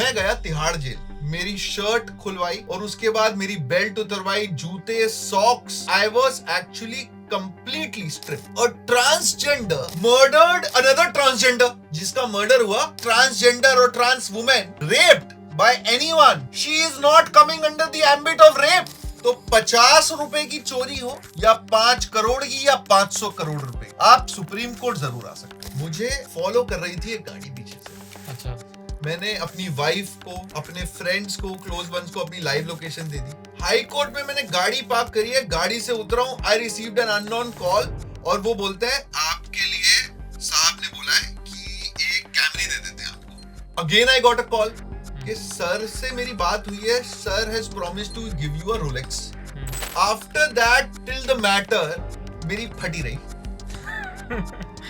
मैं गया तिहाड़ जेल, मेरी शर्ट खुलवाई और उसके बाद मेरी बेल्ट उतरवाई, जूते, socks. I was actually completely stripped. A transgender murdered another transgender. जिसका मर्डर हुआ, transgender और trans woman raped by anyone. She is not coming under the ambit of rape. तो 50 रुपए की चोरी हो या 5 करोड़ की या 500 करोड़ रुपए, आप सुप्रीम कोर्ट जरूर आ सकते हैं। मुझे फॉलो कर रही थी एक गाड़ी पीछे से। अच्छा। मैंने अपनी वाइफ को, अपने फ्रेंड्स को, क्लोज वंस को अपनी लाइव लोकेशन दे दी। हाई कोर्ट में मैंने गाड़ी पार्क करी है, गाड़ी से उतरा हूं, I received an unknown call और वो बोलते हैं आपके लिए साहब ने बोला है कि एक कैमरी दे देते हैं आपको। Again I got a call कि सर से मेरी बात हुई है, sir has promised to give you a Rolex. After that till the matter मेरी फटी रही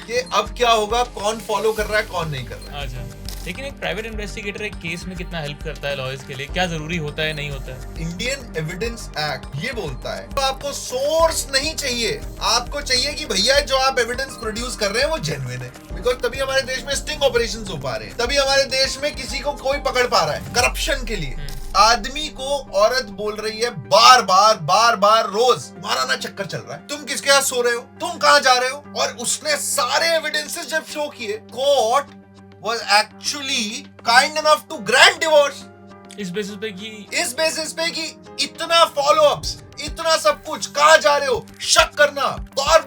कि अब क्या होगा, कौन फॉलो कर रहा है, कौन नहीं कर रहा है। अच्छा, लेकिन एक प्राइवेट इन्वेस्टिगेटर एक केस में कितना हेल्प करता है लॉयर्स के लिए, क्या जरूरी होता है, नहीं होता है? इंडियन एविडेंस एक्ट ये बोलता है तो आपको सोर्स नहीं चाहिए, आपको चाहिए कि भैया जो आप एविडेंस प्रोड्यूस कर रहे हैं वो जेन्युइन है। बिकॉज तभी हमारे देश में स्टिंग ऑपरेशंस हो पा रहे हैं, तभी हमारे देश में किसी को कोई पकड़ पा रहा है करप्शन के लिए। आदमी को औरत बोल रही है बार बार रोज, तुम्हारा ना चक्कर चल रहा है, तुम किसके साथ सो रहे हो, तुम कहां जा रहे हो, और उसने सारे एविडेंसेस जब शो किए, court was actually kind enough to grant divorce. इस बेसिस पे कि इतना फॉलोअप्स, इतना सब कुछ, कहां जा रहे हो, शक करना, बार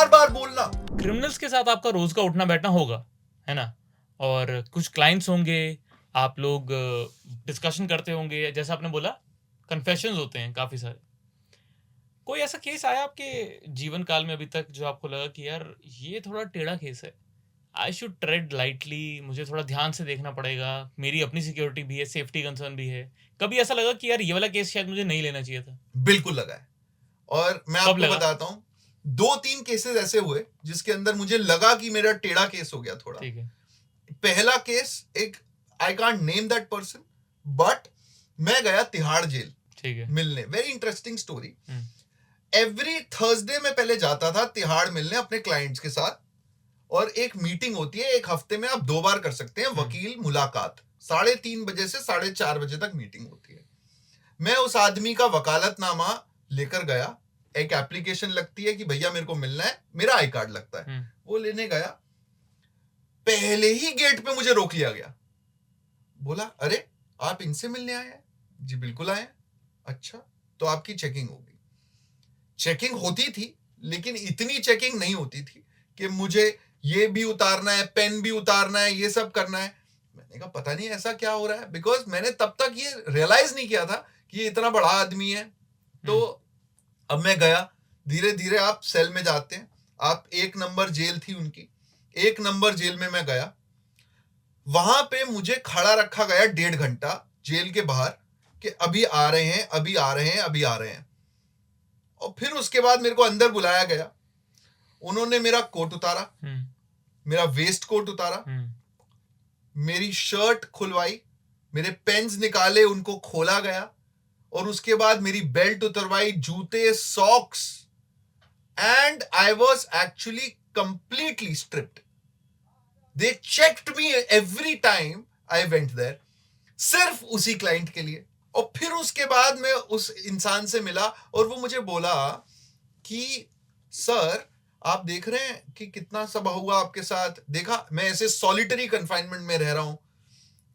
बार बोलना। क्रिमिनल्स के साथ आपका रोज का उठना बैठना होगा, है ना, और कुछ क्लाइंट्स होंगे, आप लोग डिस्कशन करते होंगे, जैसा आपने बोला कन्फेशंस होते हैं काफी सारे। कोई ऐसा केस आया आपके जीवन काल में अभी तक जो आपको लगा कि यार ये थोड़ा टेढ़ा केस है, आई शुड ट्रेड लाइटली, मुझे थोड़ा ध्यान से देखना पड़ेगा, मेरी अपनी सिक्योरिटी भी है, सेफ्टी कंसर्न भी है? कभी ऐसा लगा कि यार ये वाला केस शायद मुझे नहीं लेना चाहिए था? बिल्कुल लगा है, और मैं आपको बताता हूँ 2-3 केसेस ऐसे हुए जिसके अंदर मुझे लगा कि मेरा टेढ़ा केस हो गया थोड़ा। ठीक है। पहला केस, एक I can't name that person, but मैं गया तिहाड़ जेल, ठीक है, मिलने। Very interesting story. Every Thursday मैं पहले जाता था तिहाड़ मिलने अपने क्लाइंट्स के साथ, और एक मीटिंग होती है, एक हफ्ते में आप 2 बार कर सकते हैं, वकील मुलाकात, 3:30 बजे से 4:30 बजे तक मीटिंग होती है। मैं उस आदमी का वकालतनामा लेकर गया, एक एप्लीकेशन लगती है कि भैया मेरे को मिलना है, मेरा आई कार्ड लगता है, वो लेने गया। पहले ही गेट पे मुझे रोक लिया गया, बोला अरे आप इनसे मिलने आए हैं? जी बिल्कुल आए हैं। अच्छा, तो आपकी चेकिंग होगी। चेकिंग होती थी, लेकिन इतनी चेकिंग नहीं होती थी कि मुझे ये भी उतारना है, पेन भी उतारना है, ये सब करना है। मैंने कहा पता नहीं ऐसा क्या हो रहा है, बिकॉज मैंने तब तक ये रियलाइज नहीं किया था कि ये इतना बड़ा आदमी है। तो अब मैं गया, धीरे धीरे आप सेल में जाते हैं, आप 1 नंबर जेल थी उनकी, 1 नंबर जेल में मैं गया। वहां पे मुझे खड़ा रखा गया 1.5 घंटा जेल के बाहर कि अभी आ रहे हैं, अभी आ रहे हैं, अभी आ रहे हैं। और फिर उसके बाद मेरे को अंदर बुलाया गया, उन्होंने मेरा कोट उतारा, मेरा वेस्ट कोट उतारा, मेरी शर्ट खुलवाई, मेरे पेन्स निकाले, उनको खोला गया, और उसके बाद मेरी बेल्ट उतरवाई, जूते, socks, and I was actually completely stripped. They checked me every time I went there, सिर्फ उसी क्लाइंट के लिए। और फिर उसके बाद मैं उस इंसान से मिला और वो मुझे बोला कि सर आप देख रहे हैं कि कितना सब हुआ आपके साथ, देखा मैं ऐसे सॉलिटरी कन्फाइनमेंट में रह रहा हूं,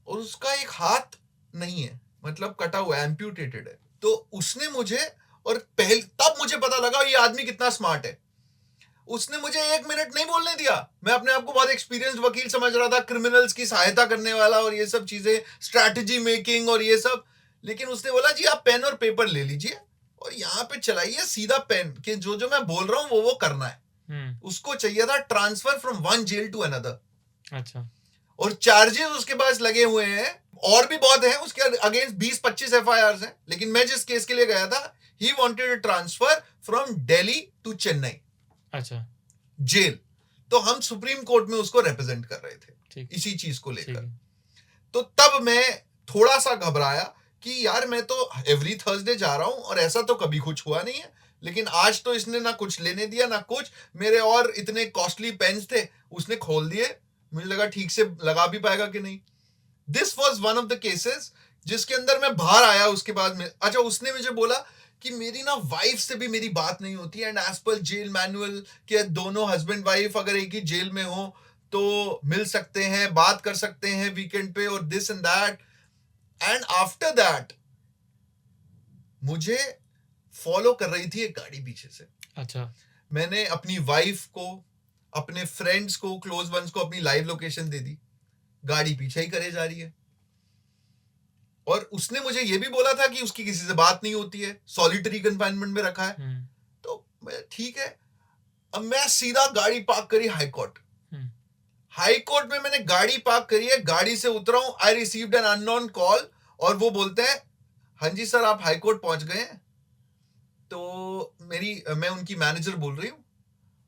और उसका एक हाथ नहीं है, मतलब कटा हुआ है, एम्प्यूटेटेड है। तो उसने मुझे, और तब मुझे पता लगा ये आदमी कितना स्मार्ट है, उसने मुझे 1 मिनट नहीं बोलने दिया। मैं अपने आप को बहुत एक्सपीरियंस्ड वकील समझ रहा था, क्रिमिनल्स की सहायता करने वाला और ये सब चीजें, स्ट्रैटेजी मेकिंग और ये सब, लेकिन उसने बोला जी आप पेन और पेपर ले लीजिए और यहाँ पे चलाइए सीधा पेन, कि जो मैं बोल रहा हूँ वो करना है। उसको चाहिए था transfer from 1 jail to another. अच्छा। और चार्जेस उसके पास लगे हुए हैं और भी बहुत हैं, उसके अगेंस्ट 20-25 FIRs हैं, लेकिन मैं जिस केस के लिए गया था, he wanted a transfer from Delhi to Chennai. अच्छा। जेल। तो हम सुप्रीम कोर्ट में उसको रिप्रेजेंट कर रहे थे इसी चीज को लेकर। तो तब मैं थोड़ा सा घबराया कि यार मैं तो एवरी थर्सडे जा रहा हूं और ऐसा तो कभी कुछ हुआ नहीं है, लेकिन आज तो इसने ना कुछ लेने दिया ना कुछ, मेरे और इतने कॉस्टली पेन्स थे उसने खोल दिए, मुझे लगा ठीक से लगा भी पाएगा कि नहीं। This was one of the cases जिसके अंदर मैं बाहर आया उसके बाद में. अच्छा, उसने मुझे बोला कि मेरी ना वाइफ से भी मेरी बात नहीं होती and as per jail manual के दोनों हस्बैंड वाइफ अगर एक ही जेल में हो तो मिल सकते हैं, बात कर सकते हैं वीकेंड पे और this and that. And after that मुझे फॉलो कर रही थी एक गाड़ी पीछे से. अच्छा. मैंने अपनी वाइफ को, अपने फ्रेंड्स को, क्लोज वंस को अपनी लाइव लोकेशन दे दी. गाड़ी पीछे ही करे जा रही है. और उसने मुझे ये भी बोला था कि उसकी किसी से बात नहीं होती है, सॉलिटरी कन्फाइनमेंट में रखा है. तो ठीक है. अब मैं सीधा गाड़ी पार्क करी हाई कोर्ट. हाई कोर्ट में मैंने गाड़ी पार्क करी है, गाड़ी से उतरा हूं, I received an unknown call और वो बोलते हैं, हाँ जी सर आप हाई कोर्ट पहुंच गए हैं. तो मैं उनकी मैनेजर बोल रही हूँ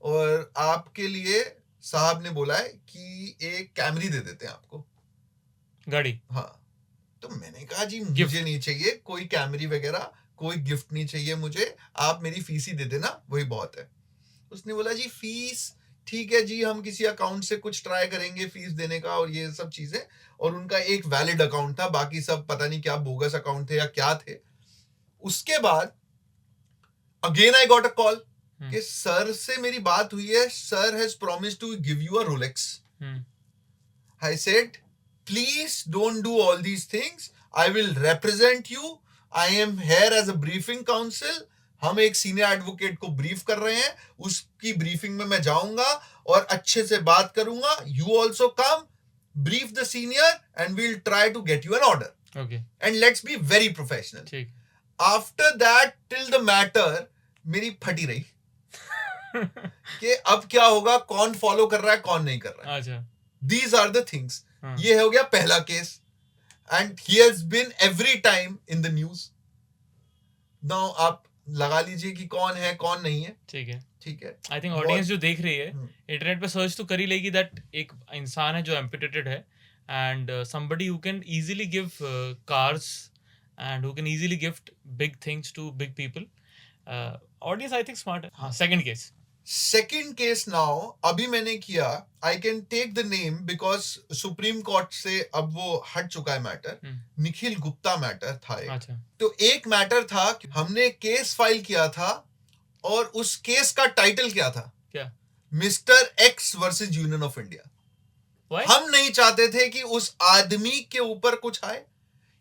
और आपके लिए साहब ने बोला है कि एक कैमरी दे देते हैं आपको गाड़ी. हाँ. तो मैंने कहा जी मुझे नहीं चाहिए कोई कैमरी वगैरह, कोई गिफ्ट नहीं चाहिए मुझे, आप मेरी फीस ही दे देना वही बहुत है. उसने बोला जी फीस ठीक है जी, हम किसी अकाउंट से कुछ ट्राई करेंगे फीस देने का और ये सब चीजें. और उनका एक वैलिड अकाउंट था, बाकी सब पता नहीं क्या बोगस अकाउंट थे या क्या थे. उसके बाद again I got a call कि सर से मेरी बात हुई है, sir has promised to give you a Rolex. I said please don't do all these things, I will represent you, I am here as a briefing counsel. हम एक senior advocate को brief कर रहे हैं, उसकी ब्रीफिंग में मैं जाऊंगा और अच्छे से बात करूंगा. You also come, brief the senior and will try to get you an order and let's be very professional. After that till the matter मेरी फटी रही कि अब क्या होगा, कौन फॉलो कर रहा है कौन नहीं कर रहा है. These are the things. ये हो गया पहला case and he has been every time in the news. Now आप लगा लीजिए कि कौन है कौन नहीं है. ठीक है. आई थिंक ऑडियंस जो देख रही है इंटरनेट पे सर्च तो कर ही लेगी दैट एक इंसान है जो एम्पुटेटेड है and somebody who can easily give cars and who can easily gift big things to big people. Audience I think smart है. हाँ, सेकंड केस नाउ अभी मैंने किया. I can take the name because supreme court से अब वो हट चुका है मैटर. निखिल गुप्ता मैटर था एक. अच्छा. तो एक मैटर था, हमने केस फाइल किया था और उस केस का टाइटल क्या था? क्या? Mister x versus union of India. हम नहीं चाहते थे कि उस आदमी के ऊपर कुछ आए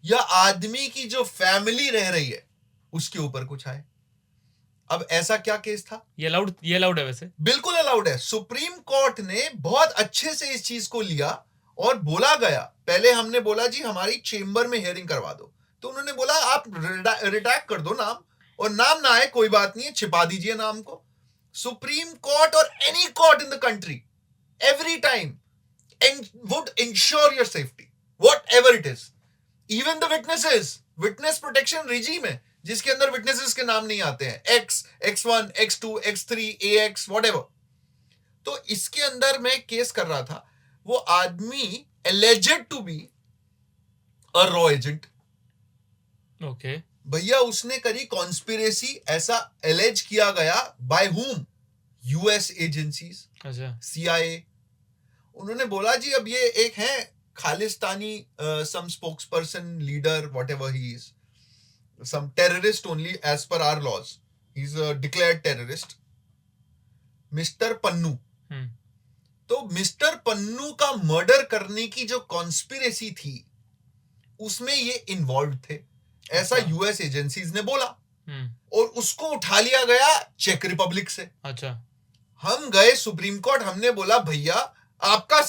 या आदमी की जो फैमिली रह रही है उसके ऊपर कुछ आए. अब ऐसा क्या केस था? ये अलाउड है वैसे. बिल्कुल अलाउड है. सुप्रीम कोर्ट ने बहुत अच्छे से इस चीज को लिया और बोला गया. पहले हमने बोला जी हमारी चेंबर में हियरिंग करवा दो, तो उन्होंने बोला आप रिडैक्ट कर दो नाम, और नाम ना आए कोई बात नहीं है, छिपा दीजिए नाम को. सुप्रीम कोर्ट और any court in the country every time would ensure your safety whatever it is. even the witness protection regime है जिसके अंदर विटनेसेस के नाम नहीं आते हैं, X, X1, X2, X3, AX, whatever. तो इसके अंदर मैं केस कर रहा था. वो आदमी alleged to be a raw agent. Okay. भैया उसने करी कॉन्स्पिरेसी, ऐसा एलेज किया गया. By whom? US agencies, CIA. उन्होंने बोला जी अब ये एक है Khalistani some spokesperson, leader, whatever he is. Some terrorist only as per our laws. He's a declared terrorist. Mister Pannu. तो मिस्टर पन्नू का मर्डर करने की जो कॉन्स्पिरेसी थी उसमें ये इन्वॉल्व थे, ऐसा यूएस एजेंसीज ने बोला. और उसको उठा लिया गया चेक रिपब्लिक से. अच्छा. हम गए सुप्रीम कोर्ट, हमने बोला भैया आपका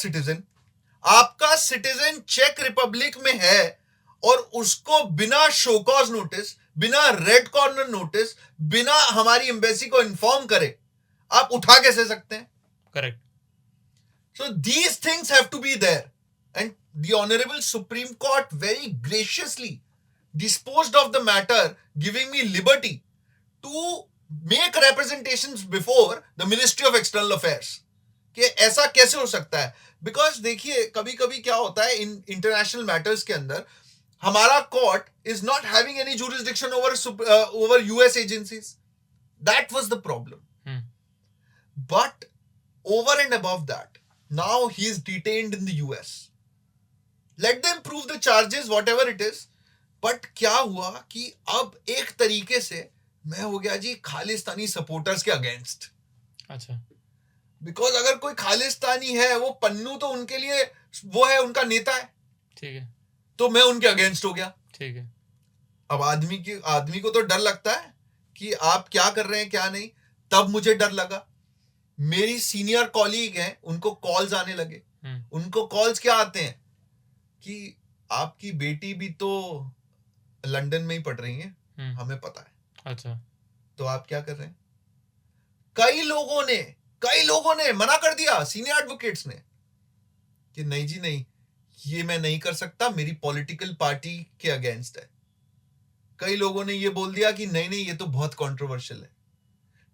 सिटीजन चेक रिपब्लिक में है और उसको बिना शो कॉज नोटिस, बिना रेड कॉर्नर नोटिस, बिना हमारी एम्बेसी को इन्फॉर्म करे आप उठा कैसे सकते हैं? Correct. So these things have to be there and the honourable supreme court very graciously disposed of the matter, giving me liberty to make representations before the Ministry of External Affairs. कि ऐसा कैसे हो सकता है? Because देखिए कभी कभी क्या होता है इन इंटरनेशनल मैटर्स के अंदर, हमारा court is not having any jurisdiction over US agencies. That was the problem. But over and above that, now he is detained in the US let them prove the charges what ever it is. But क्या हुआ कि अब एक तरीके से मैं हो गया जी खालिस्तानी सपोर्टर्स के अगेंस्ट। अच्छा, बिकॉज अगर कोई खालिस्तानी है, वो पन्नू तो उनके लिए वो है, उनका नेता है, ठीक है, तो मैं उनके अगेंस्ट हो गया। ठीक है। अब आदमी को तो डर लगता है कि आप क्या कर रहे हैं क्या नहीं। तब मुझे डर लगा। मेरी सीनियर कॉलीग हैं, उनको कॉल्स आने लगे। उनको कॉल्स क्या आते हैं कि आपकी बेटी भी तो लंदन में ही पढ़ रही है, हमें पता है। अच्छा, तो आप क्या कर रहे हैं? कई लोगों ने मना कर दिया, सीनियर एडवोकेट्स ने, कि नहीं जी नहीं, ये मैं नहीं कर सकता, मेरी पॉलिटिकल पार्टी के अगेंस्ट है। कई लोगों ने ये बोल दिया कि नहीं ये तो बहुत कंट्रोवर्शियल है।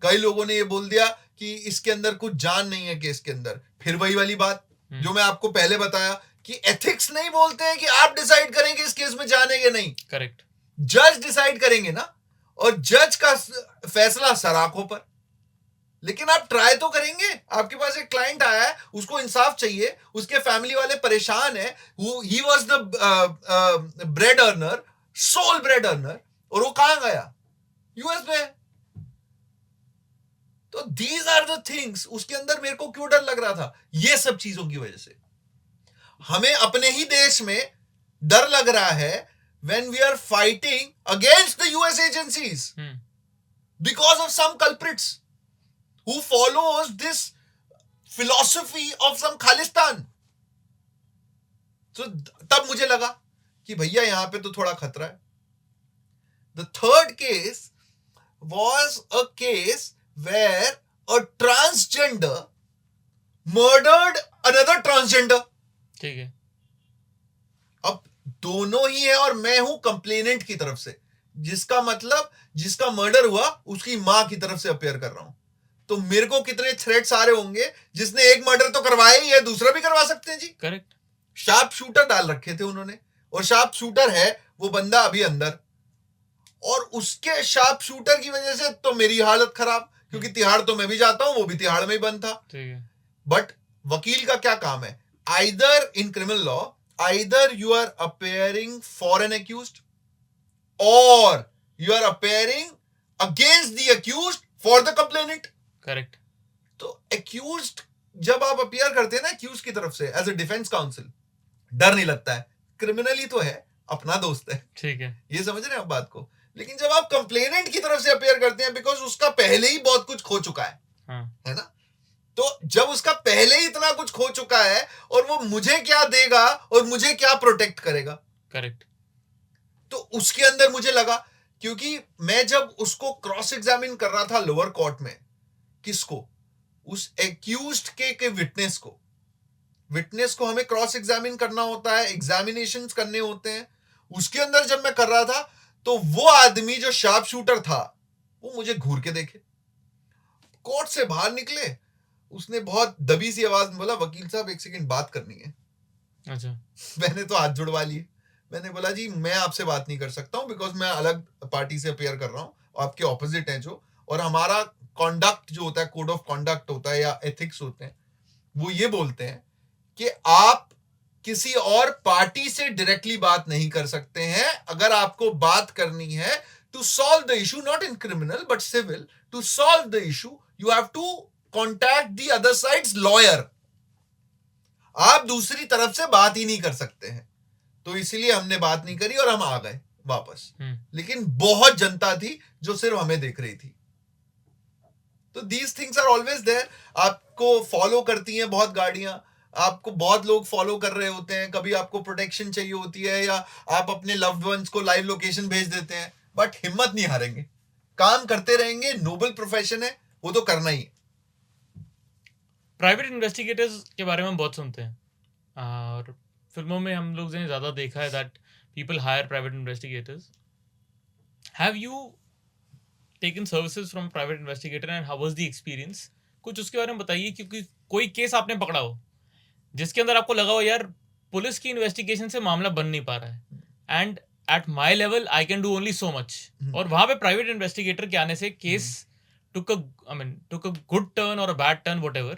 कई लोगों ने ये बोल दिया कि इसके अंदर कुछ जान नहीं है केस के अंदर। फिर वही वाली बात जो मैं आपको पहले बताया कि एथिक्स नहीं बोलते हैं कि आप डिसाइड करेंगे इस केस में जाने के नहीं। करेक्ट, जज डिसाइड करेंगे ना, और जज का फैसला सराखों पर। लेकिन आप ट्राई तो करेंगे। आपके पास एक क्लाइंट आया है, उसको इंसाफ चाहिए, उसके फैमिली वाले परेशान है, he was the bread earner, sole bread earner, और वो कहां गया? यूएस में। तो दीज आर द थिंग्स। उसके अंदर मेरे को क्यों डर लग रहा था? ये सब चीजों की वजह से हमें अपने ही देश में डर लग रहा है when we are fighting against the US agencies because of some culprits who follows this philosophy of some Khalistan. So तब मुझे लगा कि भैया यहां पे तो थोड़ा खतरा है। The third case was a case where a transgender murdered another transgender. ठीक है। अब दोनों ही है और मैं हूं कंप्लेनेंट की तरफ से, जिसका मतलब जिसका मर्डर हुआ उसकी मां की तरफ से अपेयर कर रहा हूं। तो मेरे को कितने थ्रेट्स आ रहे होंगे? जिसने एक मर्डर तो करवाया ही है, दूसरा भी करवा सकते हैं जी। करेक्ट। शार्प शूटर डाल रखे थे उन्होंने, और शार्प शूटर है वो बंदा अभी अंदर, और उसके शार्प शूटर की वजह से तो मेरी हालत खराब, क्योंकि तिहाड़ तो मैं भी जाता हूं, वो भी तिहाड़ में ही बंद था। ठीक है। बट वकील का क्या काम है? Either in criminal law, either you are appearing for an accused or you are appearing against the accused for the complainant. Correct. तो accused जब आप अपीयर करते हैं ना accused की तरफ से एज ए डिफेंस काउंसिल, डर नहीं लगता है। क्रिमिनल ही तो है, अपना दोस्त है। ठीक है, ये समझ रहे हैं आप बात को? लेकिन जब आप कंप्लेनेंट की तरफ से अपीयर करते हैं, बिकॉज उसका पहले ही बहुत कुछ खो चुका है, है ना? तो जब उसका पहले ही इतना कुछ खो चुका है, और वो मुझे क्या देगा और मुझे क्या प्रोटेक्ट करेगा? करेक्ट। तो उसके अंदर मुझे लगा, क्योंकि मैं जब उसको क्रॉस एग्जामिन कर रहा था लोअर कोर्ट में, किसको? उस एक्यूज्ड के विटनेस को हमें क्रॉस एग्जामिन करना होता है, एग्जामिनेशंस करने होते हैं। उसके अंदर जब मैं कर रहा था, तो वो आदमी जो शार्प शूटर था, वो मुझे घूर के देखे। कोर्ट से बाहर निकले, उसने बहुत दबी सी आवाज में बोला, वकील साहब एक सेकंड बात करनी है। अच्छा। मैंने तो हाथ जुड़वा लिए। मैंने बोला जी मैं आपसे बात नहीं कर सकता हूं, बिकॉज मैं अलग पार्टी से अपीयर कर रहा हूं, आपके ऑपोजिट हैं जो, और हमारा कॉन्डक्ट जो होता है, कोड ऑफ कॉन्डक्ट होता है या एथिक्स होते हैं, वो ये बोलते हैं कि आप किसी और पार्टी से डायरेक्टली बात नहीं कर सकते हैं। अगर आपको बात करनी है to solve the issue, not in criminal but civil, to solve the issue you have to contact the other side's lawyer. आप दूसरी तरफ से बात ही नहीं कर सकते हैं। तो इसलिए हमने बात नहीं करी और हम आ गए वापस। लेकिन बहुत जनता थी जो सिर्फ हमें देख रही थी। तो these things are always there. आपको फॉलो करती हैं बहुत गाड़ियां, आपको बहुत लोग फॉलो कर रहे होते हैं, कभी आपको प्रोटेक्शन चाहिए होती है, या आप अपने लव्ड वंस को लाइव लोकेशन भेज देते हैं, बट हिम्मत नहीं हारेंगे, काम करते रहेंगे। नोबल प्रोफेशन है, वो तो करना ही है। प्राइवेट इन्वेस्टिगेटर्स के बारे में बहुत सुनते हैं, और फिल्मों में हम लोग ने ज़्यादा देखा है that people hire private investigators. Have you taken services from private investigator and how was the experience? कुछ उसके बारे में बताइए, क्योंकि कोई केस आपने पकड़ा हो जिसके अंदर आपको लगा हो यार पुलिस की इन्वेस्टिगेशन से मामला बन नहीं पा रहा है, and at my level I can do only so much, और वहां पे प्राइवेट इन्वेस्टिगेटर के आने से case took a good turn or a bad turn, whatever,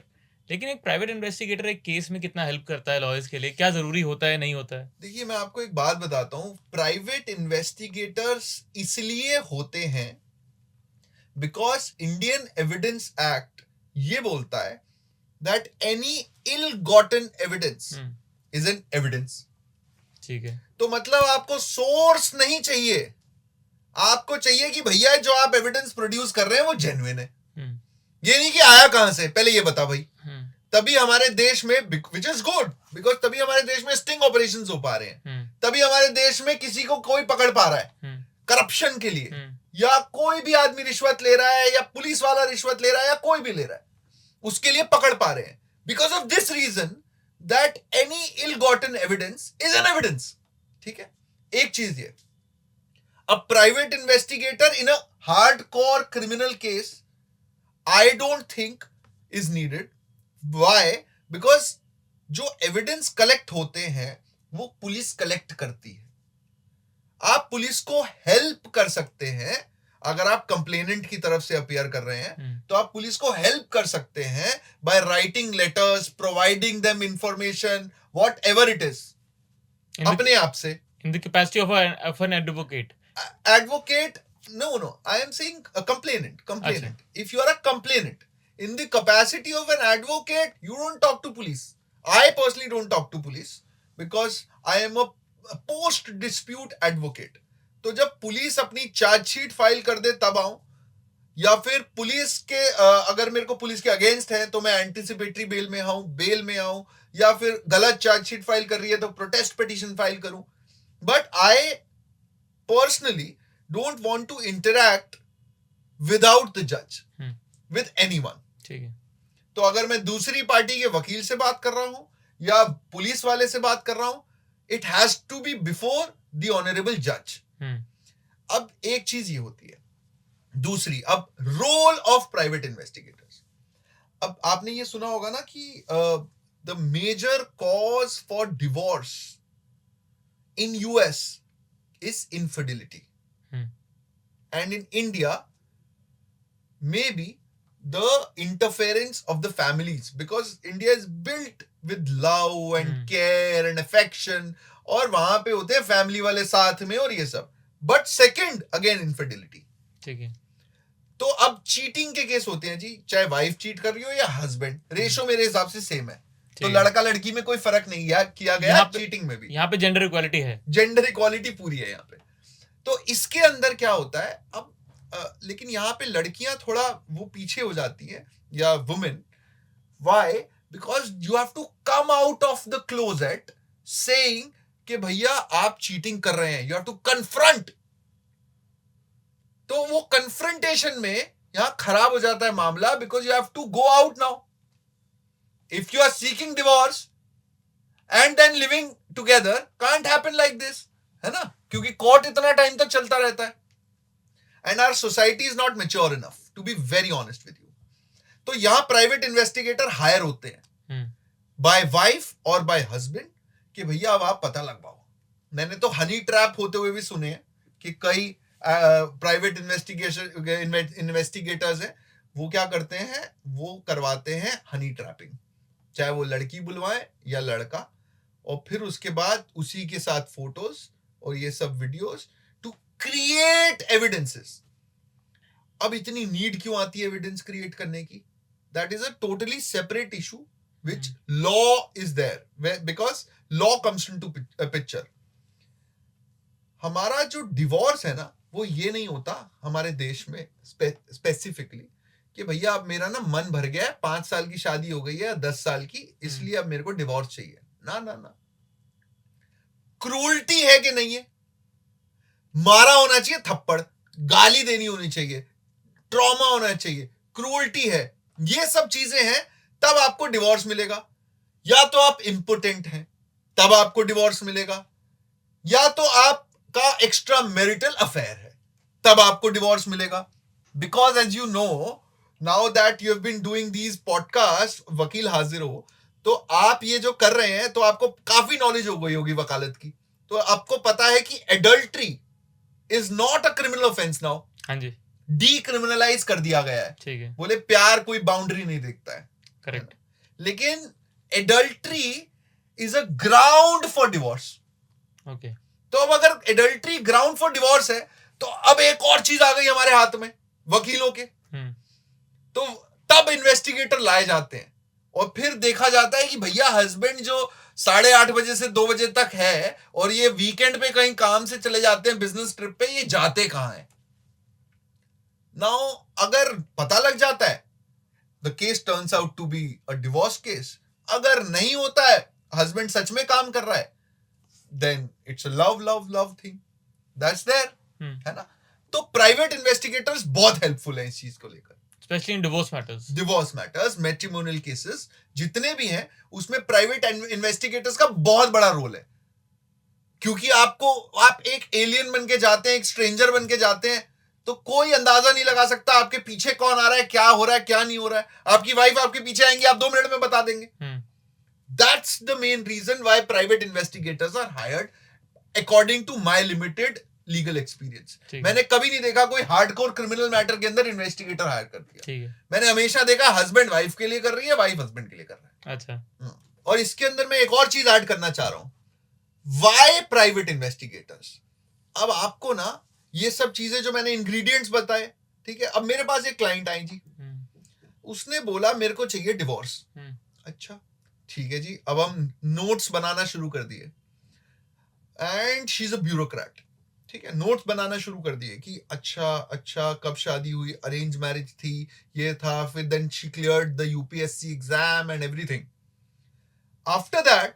लेकिन एक प्राइवेट इन्वेस्टिगेटर एक केस में कितना हेल्प करता है लॉयर्स के लिए, क्या जरूरी होता है, नहीं होता है? देखिए मैं आपको एक बात बताता हूँ, प्राइवेट इन्वेस्टिगेटर्स इसलिए होते हैं बिकॉज इंडियन एविडेंस एक्ट ये बोलता है that any ill gotten evidence is an evidence. ठीक है, तो मतलब आपको सोर्स नहीं चाहिए, आपको चाहिए कि भैया जो आप एविडेंस प्रोड्यूस कर रहे हैं वो जेन्युइन है। ये नहीं कि आया कहां से, पहले ये बता भाई। तभी हमारे देश में, विच इज गुड, बिकॉज तभी हमारे देश में स्टिंग ऑपरेशंस हो पा रहे हैं, तभी हमारे देश में किसी को कोई पकड़ पा रहा है करप्शन के लिए, या कोई भी आदमी रिश्वत ले रहा है, या पुलिस वाला रिश्वत ले रहा है, या कोई भी ले रहा है, उसके लिए पकड़ पा रहे हैं। Because of this reason that any ill gotten evidence is an evidence. ठीक है, एक चीज ये, a private investigator in a hardcore criminal case I don't think is needed. Why? Because जो एविडेंस कलेक्ट होते हैं वो पुलिस कलेक्ट करती है। आप पुलिस को हेल्प कर सकते हैं, अगर आप कंप्लेनेंट की तरफ से अपीयर कर रहे हैं तो आप पुलिस को हेल्प कर सकते हैं by writing letters, providing them information, what ever it is, अपने आप से। In the capacity of an advocate. Advocate, no, I am saying a complainant. If you are a complainant, in the capacity of an advocate, you don't talk to police. I personally don't talk to police because I am a post dispute advocate. तो जब police अपनी chargesheet file कर दे तब आऊं, या फिर police के अगर मेरे को पुलिस के अगेंस्ट है तो मैं एंटिसिपेटरी बेल में आऊं, या फिर गलत चार्जशीट फाइल कर रही है तो प्रोटेस्ट पिटीशन फाइल करूं। But I personally don't want to interact without the judge with anyone. ठीक है, तो अगर मैं दूसरी पार्टी के वकील से बात कर रहा हूं या पुलिस वाले से बात कर रहा हूं, it has to be before the honorable judge. अब एक चीज ये होती है, दूसरी, अब रोल ऑफ प्राइवेट इन्वेस्टिगेटर्स। अब आपने ये सुना होगा ना कि the major cause for divorce in US is infidelity. And in India, maybe the interference of the families, because India is built with love and care and affection, और वहां पे होते हैं फैमिली वाले साथ में और ये सब। But second again infidelity। ठीक है, तो अब चीटिंग के केस होते हैं जी, चाहे वाइफ चीट कर रही हो या हस्बैंड, रेशो मेरे हिसाब से सेम है। तो लड़का लड़की में कोई फर्क नहीं किया गया, चीटिंग में भी यहाँ पे जेंडर इक्वालिटी है, जेंडर इक्वालिटी पूरी है यहाँ पे। तो इसके अंदर क्या होता है अब, लेकिन यहाँ पे लड़कियां थोड़ा वो पीछे हो जाती हैं, या women. Why? Because you have to come out of the closet saying कि भैया आप चीटिंग कर रहे हैं, यू हैव टू कन्फ्रंट। तो वो कन्फ्रंटेशन में यहां खराब हो जाता है मामला, because you have to go out now. If you are seeking divorce and then living together, can't happen like this, है ना? क्योंकि कोर्ट इतना टाइम तक चलता रहता है, and our society is not mature enough, to be very honest with you. तो यहां प्राइवेट इन्वेस्टिगेटर हायर होते हैं बाय वाइफ और बाय हस्बैंड कि भैया अब आप पता लगवाओ। मैंने तो हनी ट्रैप होते हुए भी सुने हैं कि कई प्राइवेट इन्वेस्टिगेटर्स हैं, वो क्या करते हैं, वो करवाते हैं हनी ट्रैपिंग, चाहे वो लड़की बुलवाए या लड़का, और फिर उसके बाद उसी के साथ फोटोज और ये सब वीडियोस टू क्रिएट एविडेंसेस। अब इतनी नीड क्यों आती है एविडेंस क्रिएट करने की? That is a totally separate issue which law is there, because law comes into picture. हमारा जो डिवोर्स है ना, वो ये नहीं होता हमारे देश में स्पेसिफिकली कि भैया अब मेरा ना मन भर गया है, 5 साल की शादी हो गई है, 10 साल की, इसलिए अब मेरे को डिवोर्स चाहिए। ना ना ना, क्रूरटी है कि नहीं है? मारा होना चाहिए थप्पड़, गाली देनी होनी चाहिए, ट्रॉमा होना चाहिए, क्रूरटी है, ये सब चीजें हैं, तब आपको डिवोर्स मिलेगा। या तो आप इंपोर्टेंट हैं तब आपको डिवोर्स मिलेगा, या तो आपका एक्स्ट्रा मैरिटल अफेयर है तब आपको डिवोर्स मिलेगा। Because as you know, now that you have been doing these podcast, वकील हाजिर हो, तो आप ये जो कर रहे हैं तो आपको काफी नॉलेज हो गई होगी वकालत की, तो आपको पता है कि adultery is not a criminal offence now. हाँ जी, डीक्रिमिनलाइज कर दिया गया है। ठीक है, बोले प्यार कोई बाउंड्री नहीं देखता है, करेक्ट। लेकिन adultery is a ground for divorce. Okay, तो अब अगर एडल्ट्री ग्राउंड फॉर डिवोर्स है तो अब एक और चीज आ गई हमारे हाथ में, वकीलों के। तो तब इन्वेस्टिगेटर लाए जाते हैं और फिर देखा जाता है कि भैया हस्बैंड जो 8:30 बजे से 2 बजे तक है और ये वीकेंड पे कहीं काम से चले जाते हैं बिजनेस ट्रिप पे, ये जाते कहां हैं। नाउ अगर पता लग जाता है, the case turns out to be a divorce case. अगर नहीं होता है, हस्बैंड सच में काम कर रहा है, then it's a love thing that's there, है ना। तो प्राइवेट इन्वेस्टिगेटर्स बहुत हेल्पफुल है इस चीज को लेकर, specially in divorce matters, matrimonial cases जितने भी हैं उसमें प्राइवेट इन्वेस्टिगेटर्स का बहुत बड़ा रोल है। क्योंकि आप एक एलियन बन के जाते हैं, एक स्ट्रेंजर बन के जाते हैं, तो कोई अंदाजा नहीं लगा सकता आपके पीछे कौन आ रहा है, क्या हो रहा है, क्या नहीं हो रहा है। आपकी वाइफ आपके पीछे आएंगी, आप 2 मिनट में बता देंगे। That's the main reason why private investigators are hired according to my limited legal experience. मैंने कभी नहीं देखा कोई हार्डकोर क्रिमिनल मैटर के अंदर इन्वेस्टिगेटर हायर कर दिया। मैंने हमेशा देखा हस्बैंड वाइफ के लिए कर रही है, वाइफ हस्बैंड के लिए कर रहा है। अच्छा। और इसके अंदर मैं एक और चीज ऐड करना चाह रहा हूं, व्हाई प्राइवेट इन्वेस्टिगेटर्स। अब आपको ना ये सब चीजें जो मैंने इंग्रेडिएंट्स बताए, ठीक है। अब मेरे पास एक क्लाइंट आई जी, उसने बोला मेरे को चाहिए डिवोर्स। अच्छा ठीक है जी, अब हम नोट्स बनाना शुरू कर दिए, and she is a bureaucrat, ठीक है। नोट्स बनाना शुरू कर दिए कि अच्छा कब शादी हुई, अरेंज मैरिज थी, ये था, फिर then she cleared the UPSC exam and everything. After that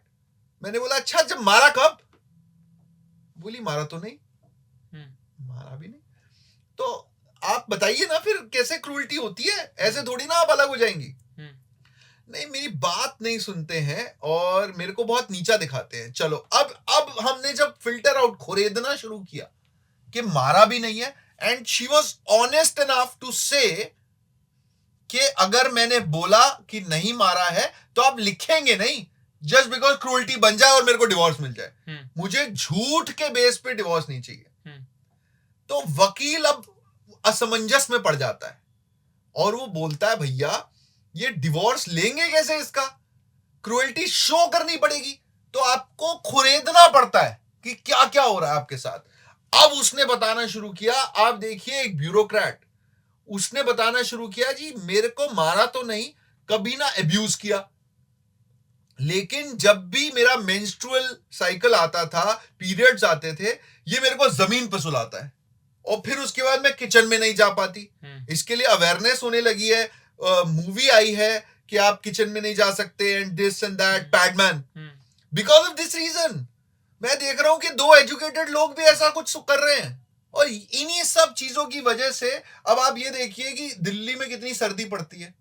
मैंने बोला अच्छा जब मारा कब? बोली मारा तो नहीं। मारा भी नहीं तो आप बताइए ना फिर कैसे क्रूरटी होती है, ऐसे थोड़ी ना आप अलग हो जाएंगी। नहीं मेरी बात नहीं सुनते हैं और मेरे को बहुत नीचा दिखाते हैं। चलो अब हमने जब फिल्टर आउट खोरेदना शुरू किया कि मारा भी नहीं है, and she was honest enough to say कि अगर मैंने बोला कि नहीं मारा है तो आप लिखेंगे नहीं जस्ट बिकॉज क्रूरटी बन जाए और मेरे को डिवोर्स मिल जाए। मुझे झूठ के बेस पे डिवोर्स नहीं चाहिए। तो वकील अब असमंजस में पड़ जाता है और वो बोलता है भैया ये डिवोर्स लेंगे कैसे, इसका क्रूएल्टी शो करनी पड़ेगी, तो आपको खुरेदना पड़ता है कि क्या क्या हो रहा है आपके साथ। अब उसने बताना शुरू किया, आप देखिए एक ब्यूरोक्रेट, उसने बताना शुरू किया जी मेरे को मारा तो नहीं, कभी ना अब्यूज किया, लेकिन जब भी मेरा मेंस्ट्रुअल साइकिल आता था, पीरियड्स आते थे, ये मेरे को जमीन पर सुलाता है और फिर उसके बाद मैं किचन में नहीं जा पाती। इसके लिए अवेयरनेस होने लगी है, मूवी आई है कि आप किचन में नहीं जा सकते and this and that, Padman. Because of this reason मैं देख रहा हूं कि 2 एजुकेटेड लोग भी ऐसा कुछ कर रहे हैं, और इन्हीं सब चीजों की वजह से अब आप ये देखिए कि दिल्ली में कितनी सर्दी पड़ती है।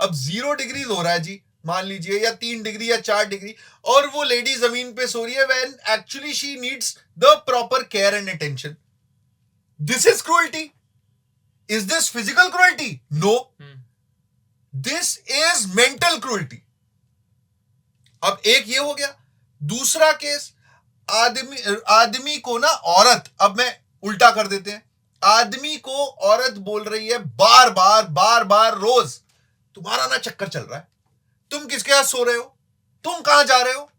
अब 0 डिग्री हो रहा है जी, मान लीजिए, या 3 डिग्री या 4 डिग्री, और वो लेडी जमीन पे सो रही है when actually she needs the proper care and attention. This is cruelty. Is this physical cruelty? No, this is mental cruelty. अब एक ये हो गया। दूसरा केस, आदमी को ना औरत, अब मैं उल्टा कर देते हैं, आदमी को औरत बोल रही है बार बार रोज तुम्हारा ना चक्कर चल रहा है, तुम किसके साथ सो रहे हो, तुम कहां जा रहे हो,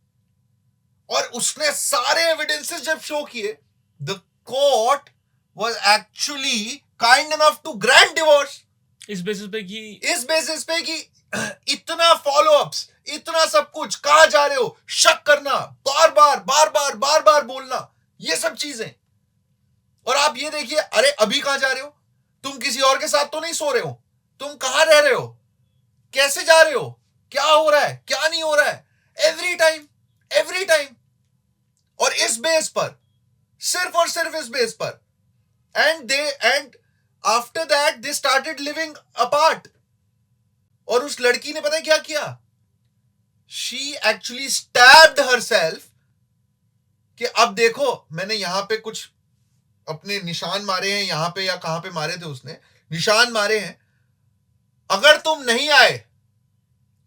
और उसने सारे एविडेंसेस जब शो किए, the court was actually kind enough to grant divorce. इस बेसिस पे कि इतना फॉलोअप्स, इतना सब कुछ, कहां जा रहे हो, शक करना, बार बार बोलना, ये सब चीजें। और आप ये देखिए, अरे अभी कहां जा रहे हो, तुम किसी और के साथ तो नहीं सो रहे हो, तुम कहां रह रहे हो, कैसे जा रहे हो, क्या हो रहा है, क्या नहीं हो रहा है, एवरी टाइम। और इस बेस पर, सिर्फ और सिर्फ इस बेस पर, and after that they started living apart. और उस लड़की ने पता है क्या किया, शी एक्चुअली स्टैब्ड हरसेल्फ कि अब देखो मैंने यहां पे कुछ अपने निशान मारे हैं, यहां पे या कहां पे मारे थे उसने, निशान मारे हैं, अगर तुम नहीं आए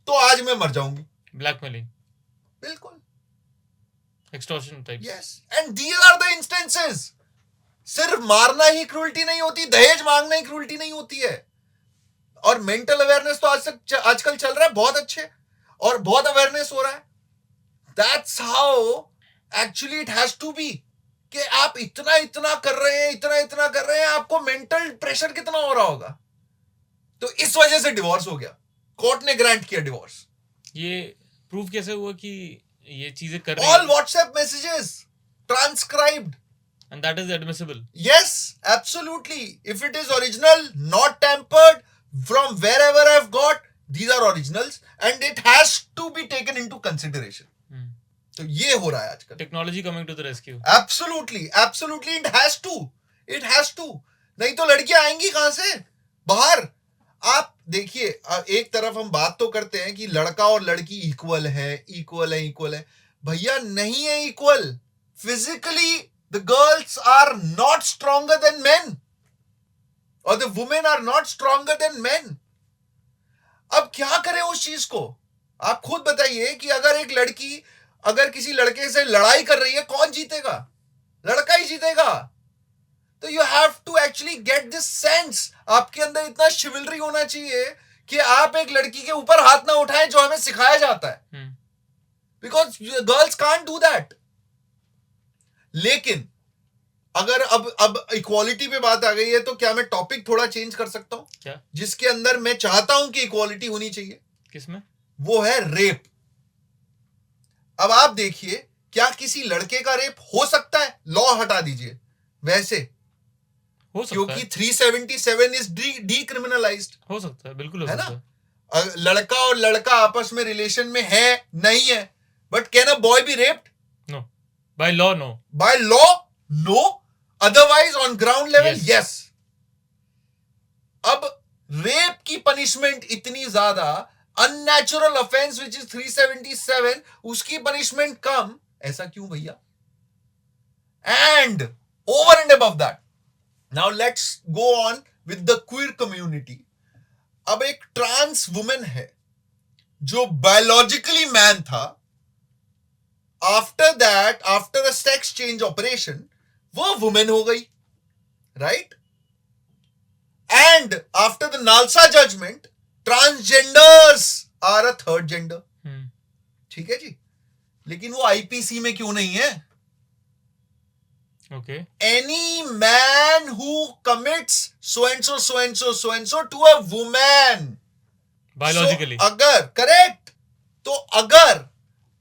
तो आज मैं मर जाऊंगी। ब्लैकमेलिंग, बिल्कुल, extortion type. Yes, and these are the instances. सिर्फ मारना ही क्रूएल्टी नहीं होती, दहेज मांगना ही क्रूएल्टी नहीं होती है। और मेंटल अवेयरनेस तो आजकल चल रहा है बहुत अच्छे। और बहुत अवेयरनेस हो रहा है. That's how actually it has to be. कि आप इतना कर रहे हैं, इतना कर रहे हैं, आपको मेंटल प्रेशर कितना हो रहा होगा. तो इस वजह से डिवोर्स हो गया. कोर्ट ने ग्रांट किया डिवोर्स. ये प्रूफ कैसे हुआ कि ये चीजें कर रही all WhatsApp messages transcribed. And that is admissible. Yes, absolutely. If it is original, not tampered, from wherever I've got, these are originals and it has to be taken into consideration. तो ये हो रहा है आजकल. Technology coming to the rescue. Absolutely, absolutely. It has to. It has to. नहीं तो लड़कियां आएंगी कहां से बाहर. आप देखिए, एक तरफ हम बात तो करते हैं कि लड़का और लड़की इक्वल है. भैया नहीं है equal. Physically, the girls are not stronger than men. Or the women are not stronger than men. अब क्या करें उस चीज को. आप खुद बताइए कि अगर एक लड़की अगर किसी लड़के से लड़ाई कर रही है, कौन जीतेगा. लड़का ही जीतेगा. तो you have to actually get this sense. आपके अंदर इतना शिवलरी होना चाहिए कि आप एक लड़की के ऊपर हाथ ना उठाएं जो हमें सिखाया जाता है. Because girls can't do that. लेकिन अगर अब इक्वालिटी पे बात आ गई है, तो क्या मैं टॉपिक थोड़ा चेंज कर सकता हूं. क्या? जिसके अंदर मैं चाहता हूं कि इक्वालिटी होनी चाहिए. किसमें? वो है रेप. अब आप देखिए, क्या किसी लड़के का रेप हो सकता है. लॉ हटा दीजिए, वैसे हो सकता क्योंकि है. 377 इज डीक्रिमिनलाइज्ड. हो सकता है, बिल्कुल हो है सकता ना. है. लड़का और लड़का आपस में रिलेशन में है नहीं है, but can a boy be raped. No. By law no. By law no. Otherwise on ground level yes. अब रेप की पनिशमेंट इतनी ज्यादा, अननेचुरल ऑफेंस विच इज 377, उसकी पनिशमेंट कम. ऐसा क्यों भैया. And over and above that, now let's go on with the queer community. अब एक ट्रांस वुमेन है जो बायोलॉजिकली मैन था. After that, after a sex change operation, वो वुमेन हो गई. Right. And after the NALSA judgement, transgenders are a third gender. ठीक है जी. लेकिन वो आईपीसी में क्यों नहीं है. Okay. Any man who commits so and so to a woman, biologically, so, अगर करेक्ट, तो अगर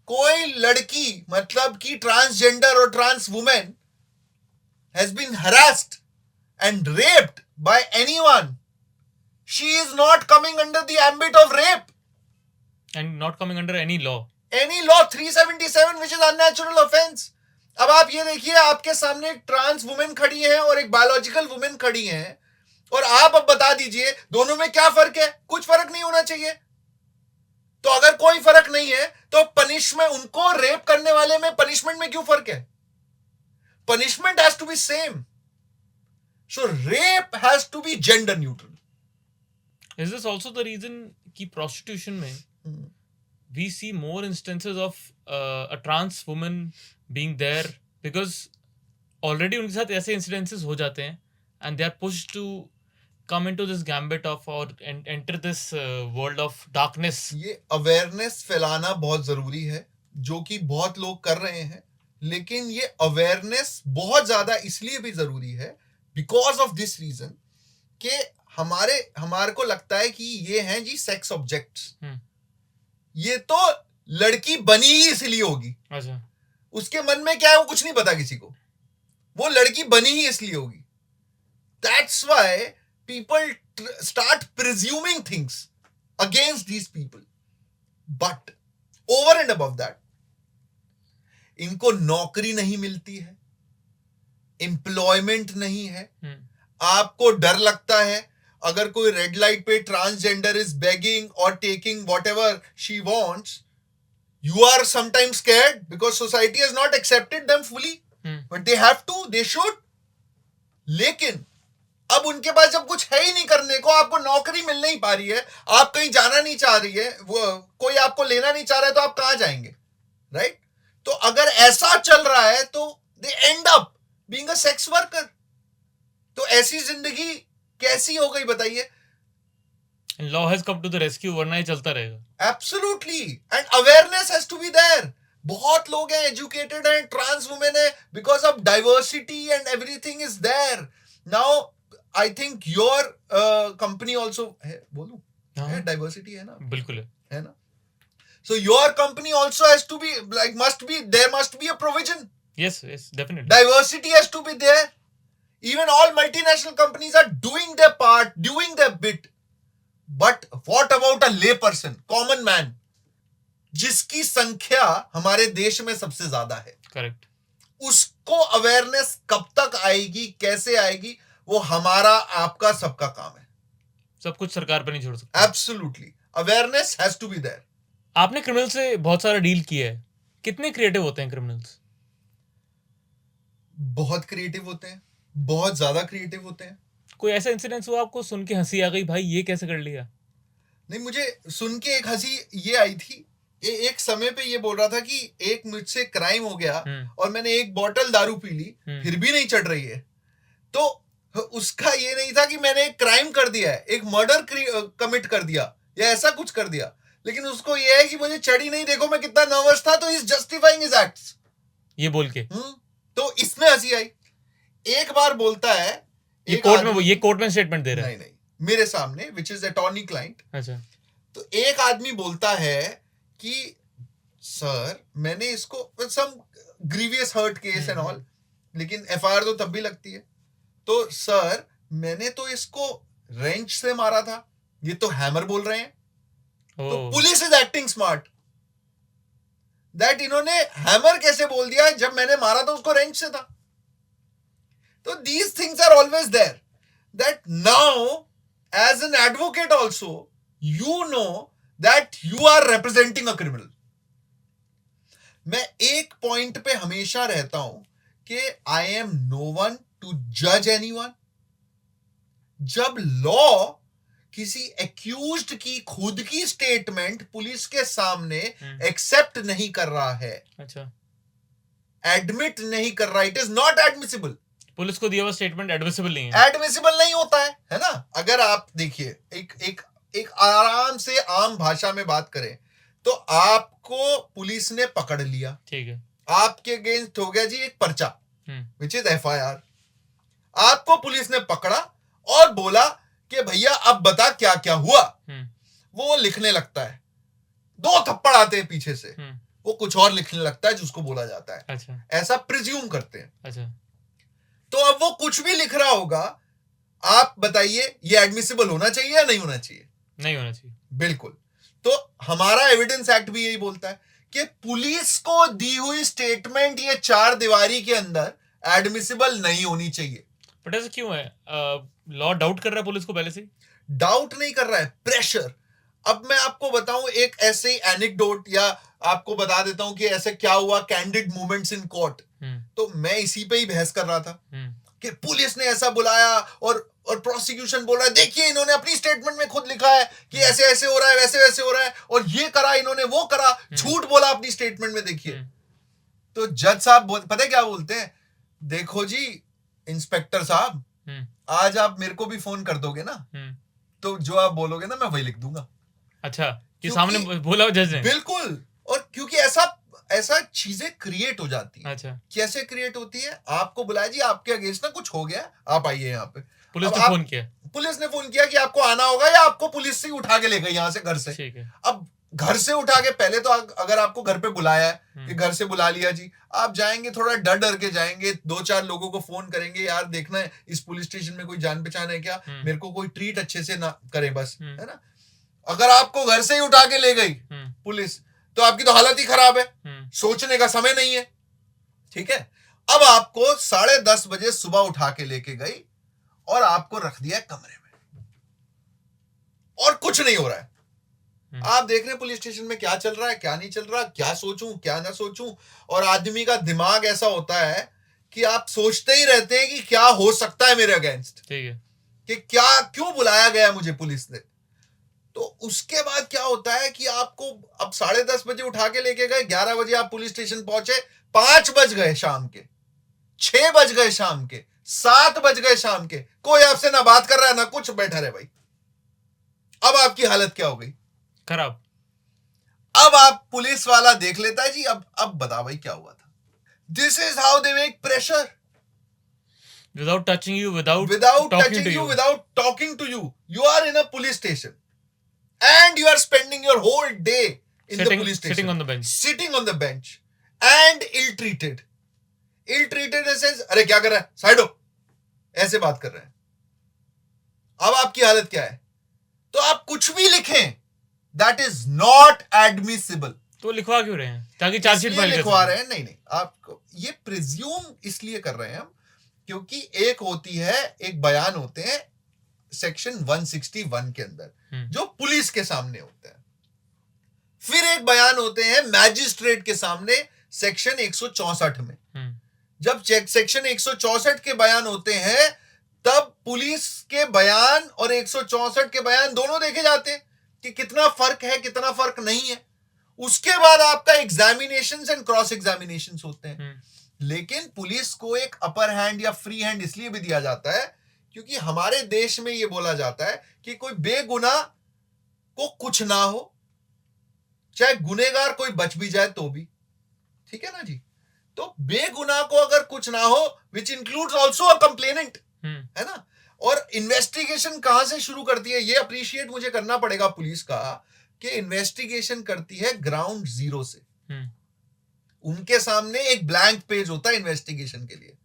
कोई लड़की मतलब कि ट्रांसजेंडर और trans women has been harassed and raped by anyone, she is not coming under the ambit of rape and not coming under any law. 377 which is unnatural offense. अब आप ये देखिए, आपके सामने एक ट्रांस वुमेन खड़ी है और एक बायोलॉजिकल वुमेन खड़ी है, और आप अब बता दीजिए दोनों में क्या फर्क है. कुछ फर्क नहीं होना चाहिए. तो अगर कोई फर्क नहीं है, तो पनिशमेंट, उनको रेप करने वाले में पनिशमेंट में क्यों फर्क है. Punishment has to be same. So rape has to be gender neutral. Is this also the reason कि prostitution में we see more instances of a trans woman being there, because already उनके साथ ऐसे incidences हो जाते हैं and they are pushed to come into this gambit of or enter this world of darkness. ये awareness फैलाना बहुत जरूरी है, जो कि बहुत लोग कर रहे हैं. लेकिन ये awareness बहुत ज्यादा इसलिए भी जरूरी है because of this reason कि हमारे को लगता है कि ये हैं जी सेक्स ऑब्जेक्ट्स. ये तो लड़की बनी ही इसलिए होगी. अच्छा. उसके मन में क्या है वो कुछ नहीं पता किसी को. वो लड़की बनी ही इसलिए होगी. That's why people start presuming things against these people. But over and above that, इनको नौकरी नहीं मिलती है, एम्प्लॉयमेंट नहीं है. आपको डर लगता है अगर कोई रेड लाइट पे ट्रांसजेंडर इज बेगिंग और taking whatever she wants, you are sometimes scared because society has not accepted them fully, but they have to, they should. लेकिन अब उनके पास जब कुछ है ही नहीं करने को, आपको नौकरी मिल नहीं पा रही है, आप कहीं जाना नहीं चाह रही है, वो कोई आपको लेना नहीं चाह रहा है, तो आप कहां जाएंगे. राइट. तो अगर ऐसा चल रहा है तो they end up being a sex worker. तो ऐसी जिंदगी कैसी हो गई बताइए. Law has come to the rescue, वरना ये चलता रहेगा। Absolutely, and awareness has to be there. बहुत लोग हैं एजुकेटेड हैं, ट्रांस वुमेन है, because of diversity and everything is there now. I think your company also है, बोलूं, है डाइवर्सिटी है ना, बिल्कुल है ना। So your company also has to be like, there must be a provision. Yes, definitely. Diversity has to be there. Even all multinational companies are doing their part, doing their bit. But what about a lay person, common man, जिसकी संख्या हमारे देश में सबसे ज्यादा है? Correct. उसको awareness कब तक आएगी, कैसे आएगी, वो हमारा आपका सबका काम है। सब कुछ सरकार पर नहीं छोड़ सकते। Absolutely. Awareness has to be there. आपने क्रिमिनल से बहुत सारा डील किया है, कितने क्रिएटिव होते हैं क्रिमिनल्स? बहुत क्रिएटिव होते हैं, बहुत ज्यादा क्रिएटिव होते हैं। कोई ऐसा इंसिडेंस हुआ आपको सुन के हंसी आ गई, भाई ये कैसे कर लिया? नहीं, मुझे सुन के एक हंसी ये आई थी, एक समय पे ये बोल रहा था कि एक मुझसे क्राइम हो गया और मैंने एक बोतल दारू पी ली, फिर भी नहीं चढ़ रही है। तो उसका ये नहीं था कि मैंने एक क्राइम कर दिया है, एक मर्डर कमिट कर दिया या ऐसा कुछ कर दिया, लेकिन उसको ये है कि मुझे चढ़ी नहीं, देखो मैं कितना नर्वस था, तो इज जस्टिफाइंग हिज एक्ट्स, ये बोल के। तो इसमें हंसी आई। एक बार बोलता है, ये कोर्ट में स्टेटमेंट दे रहा है, नहीं मेरे सामने, विच इज अटॉर्नी क्लाइंट। अच्छा। तो एक आदमी बोलता है कि सर मैंने इसको some grievous hurt case and all, लेकिन एफआईआर तो तब भी लगती है, तो सर मैंने तो इसको रेंच से मारा था, ये तो हैमर बोल रहे हैं। तो police is acting smart, that इन्होंने हैमर कैसे बोल दिया जब मैंने मारा तो उसको रेंच से था। तो these things are always there, that now as an advocate also you know that you are representing a criminal. मैं एक पॉइंट पे हमेशा रहता हूं कि I am no one to जज एनीवन। जब लॉ किसी एक्यूज्ड की खुद की स्टेटमेंट पुलिस के सामने एक्सेप्ट नहीं कर रहा है, अच्छा, एडमिट नहीं कर रहा, it is not admissible. Police को दिया हुआ स्टेटमेंट एडमिसिबल नहीं है, एडमिसिबल नहीं होता है ना। अगर आप देखिए एक आराम से आम भाषा में बात करें तो आपको पुलिस ने पकड़ लिया, ठीक है, आपके अगेंस्ट हो गया जी एक पर्चा विच इज एफआईआर। आपको पुलिस ने पकड़ा और बोला कि भैया अब बता क्या क्या हुआ। वो लिखने लगता है, 2 थप्पड़ आते हैं पीछे से, वो कुछ और लिखने लगता है जिसको बोला जाता है। अच्छा। ऐसा प्रिज्यूम करते हैं। अच्छा। तो अब वो कुछ भी लिख रहा होगा, आप बताइए ये एडमिसिबल होना चाहिए या नहीं होना चाहिए? नहीं होना चाहिए, बिल्कुल। तो हमारा एविडेंस एक्ट भी यही बोलता है कि पुलिस को दी हुई स्टेटमेंट ये 4 दीवारी के अंदर एडमिसिबल नहीं होनी चाहिए। बट ऐसा क्यों है? लॉ डाउट कर रहा है पुलिस को पहले से? डाउट नहीं कर रहा है, प्रेशर। अब मैं आपको बताऊं एक ऐसे ही एनेक्डोट, या आपको बता देता हूं कि ऐसे क्या हुआ कैंडिड मोमेंट्स इन कोर्ट। तो मैं इसी पे ही बहस कर रहा था कि पुलिस ने ऐसा बुलाया और प्रोसिक्यूशन बोल रहा है देखिए इन्होंने अपनी स्टेटमेंट में खुद लिखा है कि ऐसे ऐसे हो रहा है, वैसे वैसे हो रहा है, और ये करा इन्होंने, वो करा, झूठ बोला अपनी स्टेटमेंट में, देखिए। तो जज साहब पता है क्या बोलते हैं? देखो जी इंस्पेक्टर साहब, आज आप मेरे को भी फोन कर दोगे ना, तो जो आप बोलोगे ना मैं वही लिख दूंगा। अच्छा, कि सामने बोला जज ने? बिल्कुल। और क्योंकि ऐसा चीजें क्रिएट हो जाती है। अच्छा। कैसे क्रिएट होती है? आपको बुलाया जी आपके अगेंस्ट ना कुछ हो गया, आप आइए यहाँ पे। पुलिस ने फोन किया, पुलिस ने फोन किया कि आपको आना होगा, या आपको पुलिस से उठा के ले गई यहाँ से, घर से। ठीक है। अब घर से उठा के, पहले तो अगर आपको घर पे बुलाया है कि घर से बुला लिया जी, आप जाएंगे थोड़ा डर डर के जाएंगे, 2-4 लोगों को फोन करेंगे, यार देखना है इस पुलिस स्टेशन में कोई जान पहचान है क्या, मेरे को कोई ट्रीट अच्छे से ना करे बस, है ना। अगर आपको घर से ही उठा के ले गई पुलिस, तो आपकी तो हालत ही खराब है, सोचने का समय नहीं है, ठीक है। अब आपको 10:30 बजे सुबह उठा के लेके गई और आपको रख दिया कमरे में और कुछ नहीं हो रहा है। आप देख रहे हैं पुलिस स्टेशन में क्या चल रहा है, क्या नहीं चल रहा, क्या सोचूं क्या ना सोचूं, और आदमी का दिमाग ऐसा होता है कि आप सोचते ही रहते हैं कि क्या हो सकता है मेरे अगेंस्ट, ठीक है, कि क्या क्यों बुलाया गया मुझे पुलिस ने। तो उसके बाद क्या होता है कि आपको अब 10:30 बजे उठा के लेके गए, 11 बजे आप पुलिस स्टेशन पहुंचे, 5 बज गए शाम के, 6 बज गए शाम के, 7 बज गए शाम के, कोई आपसे ना बात कर रहा है ना कुछ, बैठा रहे भाई। अब आपकी हालत क्या हो गई? खराब। अब आप पुलिस वाला देख लेता है जी, अब बता भाई क्या हुआ था. This is how they make pressure. Without touching you, without touching talking to you, you. without talking to you. You are in a police station. And you are spending your whole day in the police station. Sitting on the bench. Sitting on the bench. And ill-treated. Ill-treated says, अरे क्या कर रहा है? Side हो. ऐसे बात कर रहे हैं. अब आपकी हालत क्या है? तो आप कुछ भी लिखें, that is not admissible. तो लिखवा क्यों रहे हैं? ताकि चार्जशीट फाइल कर लिखवा रहे हैं? नहीं, आपको ये प्रिज्यूम इसलिए कर रहे हैं हम, क्योंकि एक होती है, एक बयान होते हैं सेक्शन 161 के अंदर जो पुलिस के सामने होता है. फिर एक बयान होते हैं मैजिस्ट्रेट के सामने सेक्शन 164 में. जब सेक्शन 164 के बयान होते हैं, तब पुलिस के बयान और 164 के बयान दोनों देखे जाते हैं कि कितना फर्क है, कितना फर्क नहीं है. उसके बाद आपका एग्जामिनेशंस एंड क्रॉस एग्जामिनेशंस होते हैं. लेकिन पुलिस को एक अपर हैंड या फ्री हैंड इसलिए भी दिया जाता है क्योंकि हमारे देश में यह बोला जाता है कि कोई बेगुनाह को कुछ ना हो, चाहे गुनेगार कोई बच भी जाए तो भी. ठीक है ना जी? तो बेगुनाह को अगर कुछ ना हो, which includes also a complainant, है ना. और इन्वेस्टिगेशन कहां से शुरू करती है, ये अप्रिशिएट मुझे करना पड़ेगा पुलिस का, कि इन्वेस्टिगेशन करती है ग्राउंड जीरो से. उनके सामने एक ब्लैंक पेज होता है इन्वेस्टिगेशन के लिए.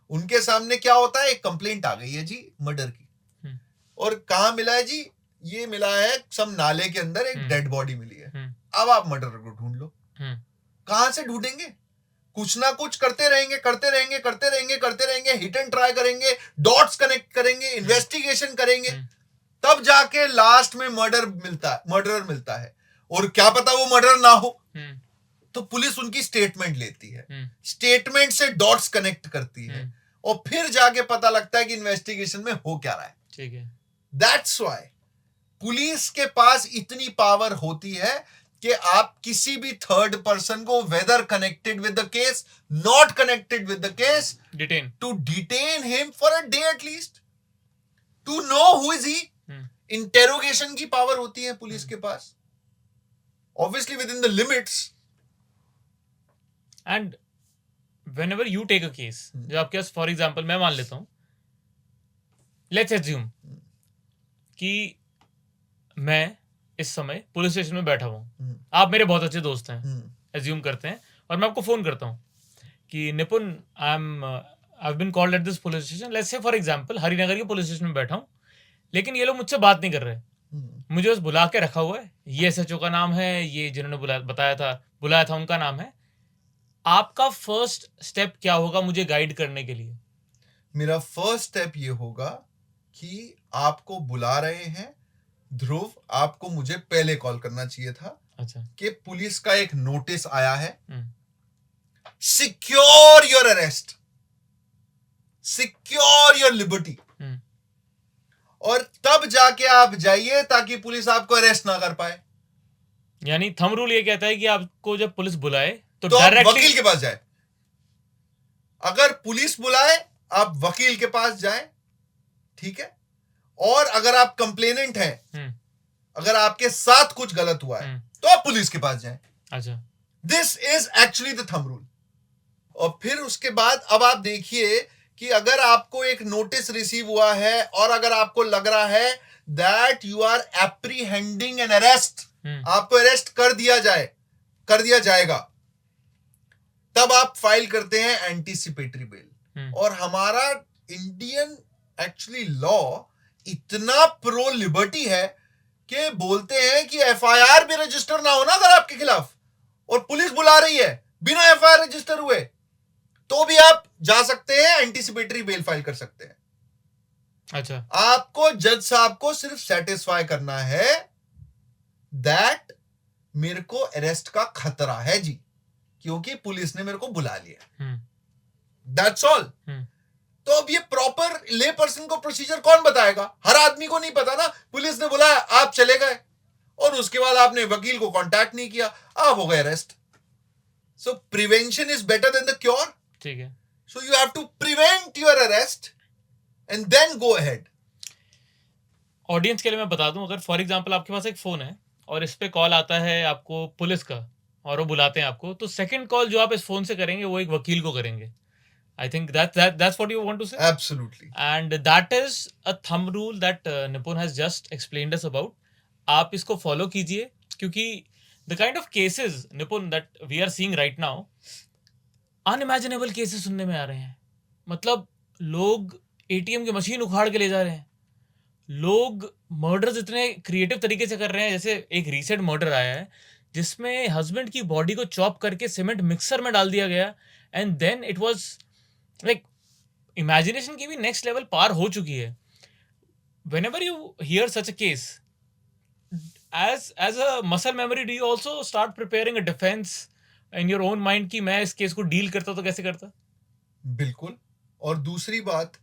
उनके सामने क्या होता है? एक कंप्लेंट आ गई है जी मर्डर की, और कहां मिला है जी? ये मिला है सम नाले के अंदर एक डेड बॉडी मिली है. अब आप मर्डर को ढूंढ लो. कहां से ढूंढेंगे? कुछ ना कुछ करते रहेंगे, हिट एंड ट्राई करेंगे, डॉट्स कनेक्ट करेंगे, इन्वेस्टिगेशन करेंगे, तब जाके लास्ट में मर्डरर मिलता है. और क्या पता वो मर्डर ना हो, तो पुलिस उनकी स्टेटमेंट लेती है, स्टेटमेंट से डॉट्स कनेक्ट करती है, और फिर जाके पता लगता है कि इन्वेस्टिगेशन में हो क्या रहा है. ठीक है. दैट्स व्हाई पुलिस के पास इतनी पावर होती है कि आप किसी भी थर्ड पर्सन को, whether connected with the case, not connected with the case, to detain him for a day at least, to know who is he. Interrogation की पावर होती है पुलिस के पास, obviously within the limits. And whenever you take a case, जो आपके पास, for example मैं मान लेता हूं, लेट्स एज्यूम कि मैं इस समय पुलिस स्टेशन में बैठा हूं, आप मेरे बहुत अच्छे दोस्त हैं, एज्यूम करते हैं, और मैं आपको फोन करता हूं कि Nipun, I been called at this police station. Let's say for example Harinagar के पुलिस स्टेशन में बैठा हूं, लेकिन ये लोग मुझसे बात नहीं कर रहे, मुझे बस बुला के रखा हुआ है. ये SHO का नाम है, ये जिन्होंने बुलाया था उनका नाम है. आपका फर्स्ट स्टेप क्या होगा मुझे गाइड करने के लिए? मेरा फर्स्ट स्टेप ये होगा कि आपको बुला रहे हैं ध्रुव, आपको मुझे पहले कॉल करना चाहिए था. अच्छा. कि पुलिस का एक नोटिस आया है, secure your arrest, secure your liberty, और तब जाके आप जाइए ताकि पुलिस आपको अरेस्ट ना कर पाए. यानी थंब रूल ये कहता है कि आपको जब पुलिस बुलाए तो डायरेक्टली वकील के पास जाए. अगर पुलिस बुलाए आप वकील के पास जाएं, ठीक है. और अगर आप कंप्लेनेंट हैं, अगर आपके साथ कुछ गलत हुआ है, तो आप पुलिस के पास जाएं. अच्छा. This is actually the thumb rule. और फिर उसके बाद अब आप देखिए कि अगर आपको एक नोटिस रिसीव हुआ है और अगर आपको लग रहा है that you are apprehending an arrest, आपको अरेस्ट कर दिया जाएगा, तब आप फाइल करते हैं एंटीसिपेटरी बेल. और हमारा इंडियन एक्चुअली लॉ इतना प्रो लिबर्टी है कि बोलते हैं कि FIR भी रजिस्टर ना हो ना अगर आपके खिलाफ, और पुलिस बुला रही है बिना FIR रजिस्टर हुए, तो भी आप जा सकते हैं, एंटीसिपेटरी बेल फाइल कर सकते हैं. अच्छा. आपको जज साहब को सिर्फ सेटिस्फाई करना है दैट मेरे को अरेस्ट का खतरा है जी, क्योंकि पुलिस ने मेरे को बुला लिया. That's all. तो अब ये प्रॉपर ले पर्सन को प्रोसीजर कौन बताएगा? हर आदमी को नहीं पता ना. पुलिस ने बुलाया, आप चले गए, और उसके बाद आपने वकील को कांटेक्ट नहीं किया, आप हो गए arrest. So prevention is better than the cure. ठीक है. So you have to prevent your arrest and then go ahead. Audience के लिए मैं बता दूं, अगर फॉर एग्जांपल आपके पास एक फोन है और इस पे कॉल आता है आपको पुलिस का और वो बुलाते हैं आपको, तो सेकंड कॉल जो आप इस फोन से करेंगे वो एक वकील को करेंगे. I think that's what you want to say. Absolutely. And that is a thumb rule that Nipun has just explained us about. आप इसको फॉलो कीजिए, क्योंकि the kind of cases Nipun that we are seeing right now, unimaginable cases सुनने में आ रहे हैं. मतलब लोग ATM की मशीन उखाड़ के ले जा रहे हैं, लोग मर्डर्स इतने क्रिएटिव तरीके से कर रहे हैं. जैसे एक रीसेंट मर्डर आया है जिसमें हस्बैंड की बॉडी को चॉप करके सीमेंट मिक्सर में डाल दिया गया, and then it was like imagination की भी नेक्स्ट लेवल पार हो चुकी है. whenever you hear such a case, as a muscle memory, do you also start preparing a defense in your own mind कि मैं इस केस को डील करता तो कैसे करता? बिल्कुल. और दूसरी बात,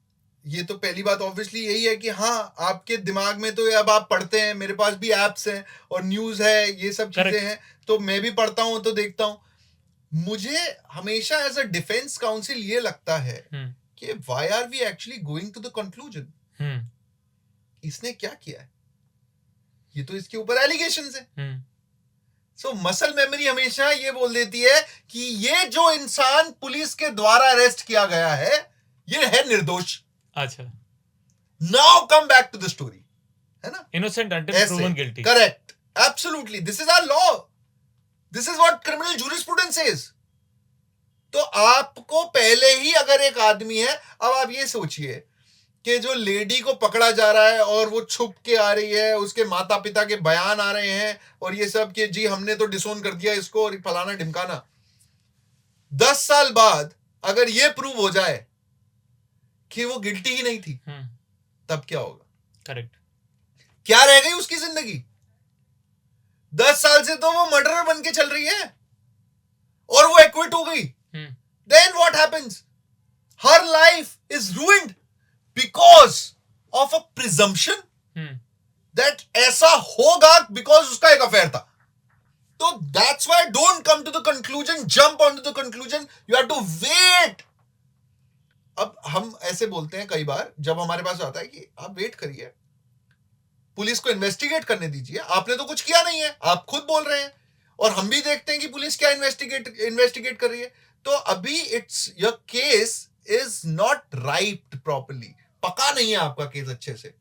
ये तो पहली बात ऑब्वियसली यही है कि हाँ, आपके दिमाग में तो अब आप पढ़ते हैं, मेरे पास भी एप्स हैं और न्यूज़ है, ये सब चीजें हैं, तो मैं भी पढ़ता हूँ तो देखता हूँ. मुझे हमेशा एज अ डिफेंस काउंसिल ये लगता है कि why are we actually going to the conclusion. इसने क्या किया है, ये तो इसके ऊपर एलिगेशंस है. सो मसल मेमोरी हमेशा ये बोल देती है कि ये जो इंसान पुलिस के द्वारा अरेस्ट किया गया है ये है निर्दोष. अच्छा, now come back to the story, है ना? Innocent until proven guilty. Correct, absolutely. This is our law. This is what criminal jurisprudence is. तो आपको पहले ही, अगर एक आदमी है, अब आप ये सोचिए कि जो लेडी को पकड़ा जा रहा है और वो छुप के आ रही है, उसके माता पिता के बयान आ रहे हैं और ये सब कि जी हमने तो डिसोन कर दिया इसको और फलाना ढिमकाना. 10 साल बाद अगर ये प्रूव हो जाए कि वो गिल्टी ही नहीं थी, तब क्या होगा? करेक्ट. क्या रह गई उसकी जिंदगी? 10 साल से तो वो मर्डरर बन के चल रही है और वो एक्विट हो गई. Then what happens? Her life is ruined because of a presumption that ऐसा होगा because उसका एक अफेयर था. तो that's why don't come to the conclusion, jump onto the conclusion. You have to wait. अब हम ऐसे बोलते हैं कई बार जब हमारे पास आता है कि आप वेट करिए, पुलिस को इन्वेस्टिगेट करने दीजिए, आपने तो कुछ किया नहीं है, आप खुद बोल रहे हैं, और हम भी देखते हैं कि पुलिस क्या इन्वेस्टिगेट कर रही है. तो अभी it's your case is not riped properly, पका नहीं है आपका केस अच्छे से.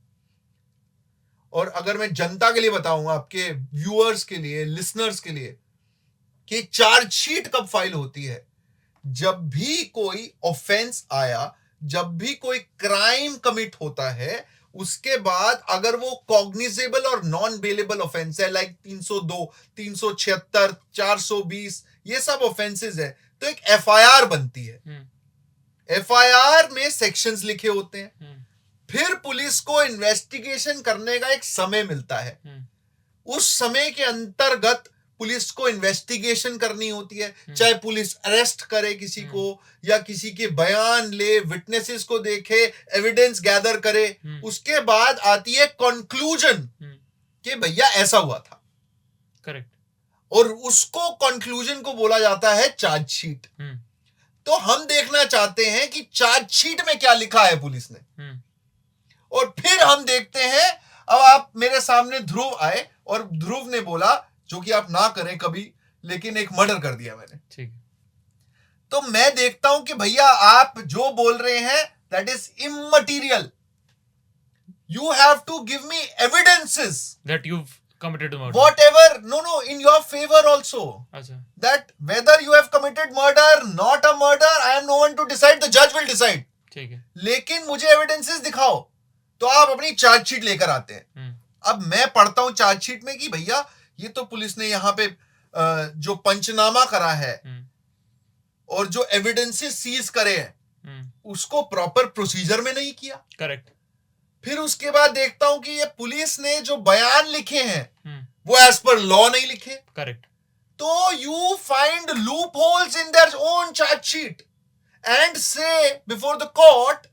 और अगर मैं जनता के लिए बताऊं, आपके व्यूअर्स के लिए, लिसनर्स के लिए, कि चार्जशीट कब फाइल होती है? जब भी कोई ऑफेंस आया, जब भी कोई क्राइम कमिट होता है, उसके बाद अगर वो कॉग्निजेबल और नॉन बेलेबल ऑफेंस है, लाइक 302, 376, 420, ये सब ऑफेंसेस है, तो एक एफआईआर बनती है. एफआईआर में सेक्शंस लिखे होते हैं. फिर पुलिस को इन्वेस्टिगेशन करने का एक समय मिलता है. उस समय के अंतर्गत पुलिस को इन्वेस्टिगेशन करनी होती है, चाहे पुलिस अरेस्ट करे किसी को या किसी के बयान ले, विटनेसेस को देखे, एविडेंस गैदर करे. उसके बाद आती है कंक्लूजन कि भैया ऐसा हुआ था. करेक्ट. और उसको कंक्लूजन को बोला जाता है चार्जशीट. तो हम देखना चाहते हैं कि चार्जशीट में क्या लिखा है पुलिस ने. और फिर हम देखते हैं, अब आप मेरे सामने ध्रुव आए और ध्रुव ने बोला, जो कि आप ना करें कभी, लेकिन एक मर्डर कर दिया मैंने. ठीक. तो मैं देखता हूं कि भैया आप जो बोल रहे हैं that is immaterial. You have to give me evidences that you've committed a murder. whatever, no, in your favor also. अच्छा. That whether you have committed murder, not a murder, I am no one to decide, the judge will decide. ठीक है. लेकिन मुझे evidences दिखाओ. तो आप अपनी chargesheet लेकर आते हैं. अब मैं पढ़ता हूं चार्जशीट में कि भैया ये तो पुलिस ने यहाँ पे जो पंचनामा करा है और जो एविडेंसेस सीज करे हैं उसको प्रॉपर प्रोसीजर में नहीं किया. करेक्ट. फिर उसके बाद देखता हूं कि ये पुलिस ने जो बयान लिखे हैं वो एज पर लॉ नहीं लिखे. करेक्ट. तो you find loopholes in their own chargesheet and say before the court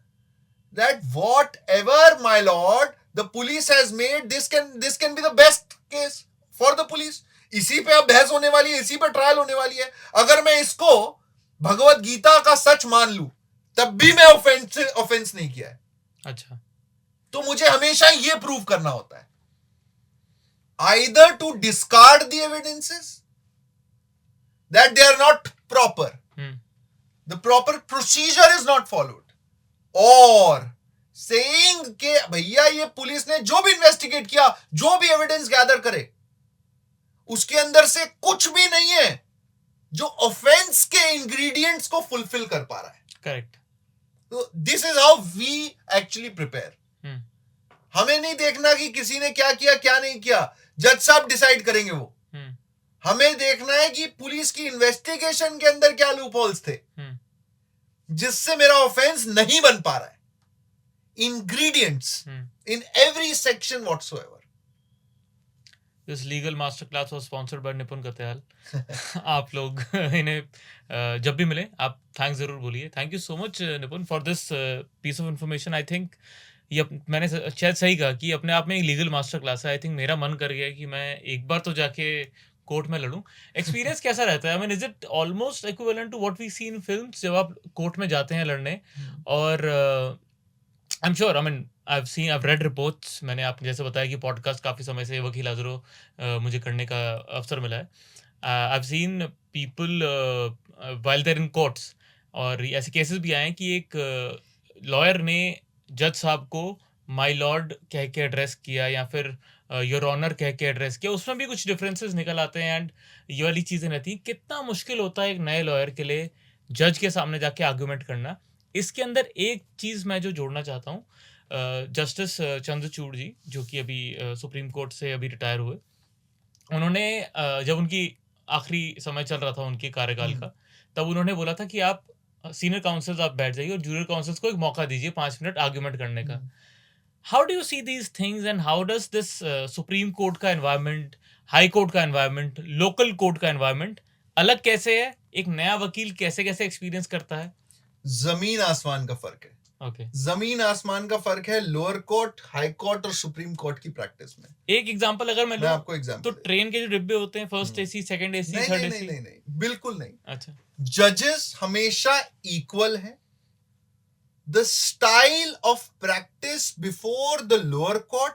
that whatever, my lord, the police has made, this can be the best case for the police. इसी पे अब बहस होने वाली है, इसी पे ट्रायल होने वाली है. अगर मैं इसको भगवत गीता का सच मान लूं, तब भी मैं ऑफेंस नहीं किया है. अच्छा. तो मुझे हमेशा ये प्रूव करना होता है, either to discard the evidences that they are not proper, the proper procedure is not followed, और saying के भैया ये पुलिस ने जो भी इन्वेस्टिगेट किया, जो भी एविडेंस गैदर करे, उसके अंदर से कुछ भी नहीं है जो ऑफेंस के इंग्रेडिएंट्स को फुलफिल कर पा रहा है. करेक्ट. तो this is how we actually prepare. हमें नहीं देखना कि किसी ने क्या किया क्या नहीं किया, जज साहब डिसाइड करेंगे वो. हमें देखना है कि पुलिस की इन्वेस्टिगेशन के अंदर क्या लूप होल्स थे जिससे मेरा ऑफेंस नहीं बन पा रहा है. Ingredients in every section whatsoever. This legal master class was sponsored by निपुण कत्याल. आप लोग इन्हें जब भी मिले आप थैंक्स जरूर बोलिए. Thank you so much Nipun for this piece of information. I think ये मैंने शायद सही कहा कि अपने आप में एक लीगल मास्टर क्लास है. आई थिंक मेरा मन कर गया कि मैं एक बार तो जाके कोर्ट में लड़ूं. एक्सपीरियंस कैसा रहता है? I mean is it almost equivalent to what we see in films जब आप कोर्ट में जाते हैं लड़ने? और I am sure, I mean I've read reports. मैंने आपको जैसे बताया कि पॉडकास्ट काफ़ी समय से वकील हाजिरो मुझे करने का अवसर मिला है. I've seen people while they're in courts, और ऐसे केसेस भी आए हैं कि एक लॉयर ने जज साहब को माय लॉर्ड कह के एड्रेस किया या फिर योर ऑनर कह के एड्रेस किया. उसमें भी कुछ डिफरेंसेस निकल आते हैं एंड ये वाली चीज़ें रहती हैं. कितना मुश्किल होता है एक नए लॉयर के लिए जज के सामने जाके आर्गूमेंट करना. इसके अंदर एक चीज़ मैं जो जोड़ना चाहता हूँ, जस्टिस चंद्रचूड़ जी जो कि अभी सुप्रीम कोर्ट से अभी रिटायर हुए, उन्होंने जब उनकी आखिरी समय चल रहा था उनके कार्यकाल का, तब उन्होंने बोला था कि आप सीनियर काउंसिल्स आप बैठ जाइए और जूनियर काउंसिल्स को एक मौका दीजिए 5 मिनट आर्गुमेंट करने का. How do you see these things and how does this supreme court का एनवायरनमेंट, हाई कोर्ट का एनवायरनमेंट, लोकल कोर्ट का एनवायरनमेंट अलग कैसे है? एक नया वकील कैसे कैसे एक्सपीरियंस करता है? जमीन आसमान का फर्क है. जमीन आसमान का फर्क है लोअर कोर्ट, हाई कोर्ट और सुप्रीम कोर्ट की प्रैक्टिस में. एक एग्जांपल अगर मैं आपको एग्जांपल, तो ट्रेन के जो डिब्बे होते हैं, first AC, second AC, third AC, नहीं, बिल्कुल नहीं. अच्छा, जजेस हमेशा इक्वल हैं. The style of practice before the lower court,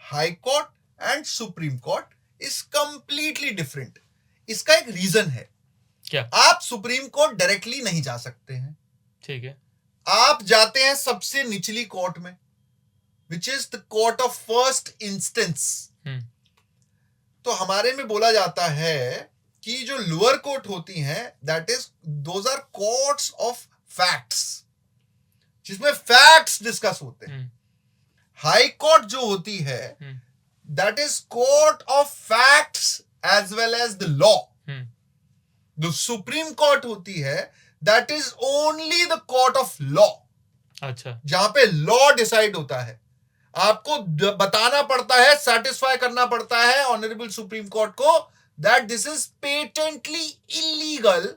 high court and supreme court is completely different. इसका एक रीजन है. क्या? आप सुप्रीम कोर्ट डायरेक्टली नहीं जा सकते हैं. ठीक है. आप जाते हैं सबसे निचली कोर्ट में, which is the court of first instance. तो हमारे में बोला जाता है कि जो लोअर कोर्ट होती हैं, that is those are courts of facts, जिसमें फैक्ट्स डिस्कस होते हैं. हाई कोर्ट जो होती है, that is court of facts as well as the law. जो सुप्रीम कोर्ट होती है, that is only the court of law. अच्छा, जहां पे लॉ डिसाइड होता है. आपको बताना पड़ता है, सेटिस्फाई करना पड़ता है ऑनरेबल सुप्रीम कोर्ट को that this is patently illegal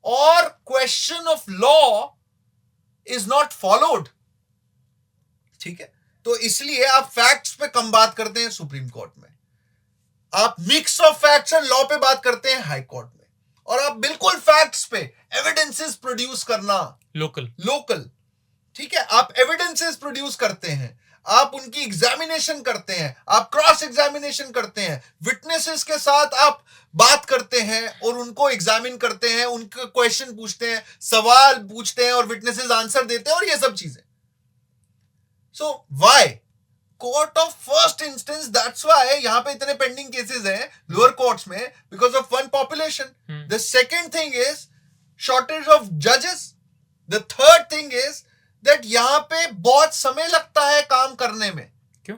और question of law is not followed. ठीक है. तो इसलिए आप फैक्ट्स पे कम बात करते हैं सुप्रीम कोर्ट में, आप mix of facts and law पे बात करते हैं हाई कोर्ट में, और आप बिल्कुल फैक्ट्स पे एविडेंसेस प्रोड्यूस करना लोकल. ठीक है. आप एविडेंसेस प्रोड्यूस करते हैं, आप उनकी एग्जामिनेशन करते हैं, आप क्रॉस एग्जामिनेशन करते हैं, विटनेसेस के साथ आप बात करते हैं और उनको एग्जामिन करते हैं, उनके क्वेश्चन पूछते हैं, सवाल पूछते हैं और विटनेसेस आंसर देते हैं और ये सब चीजें. So why court of first instance, that's why यहां पे इतने पेंडिंग केसेस हैं लोअर कोर्ट्स में, because of one population. The second thing is shortage of जजेस. The third thing is that यहां पे बहुत समय लगता है काम करने में. क्यों?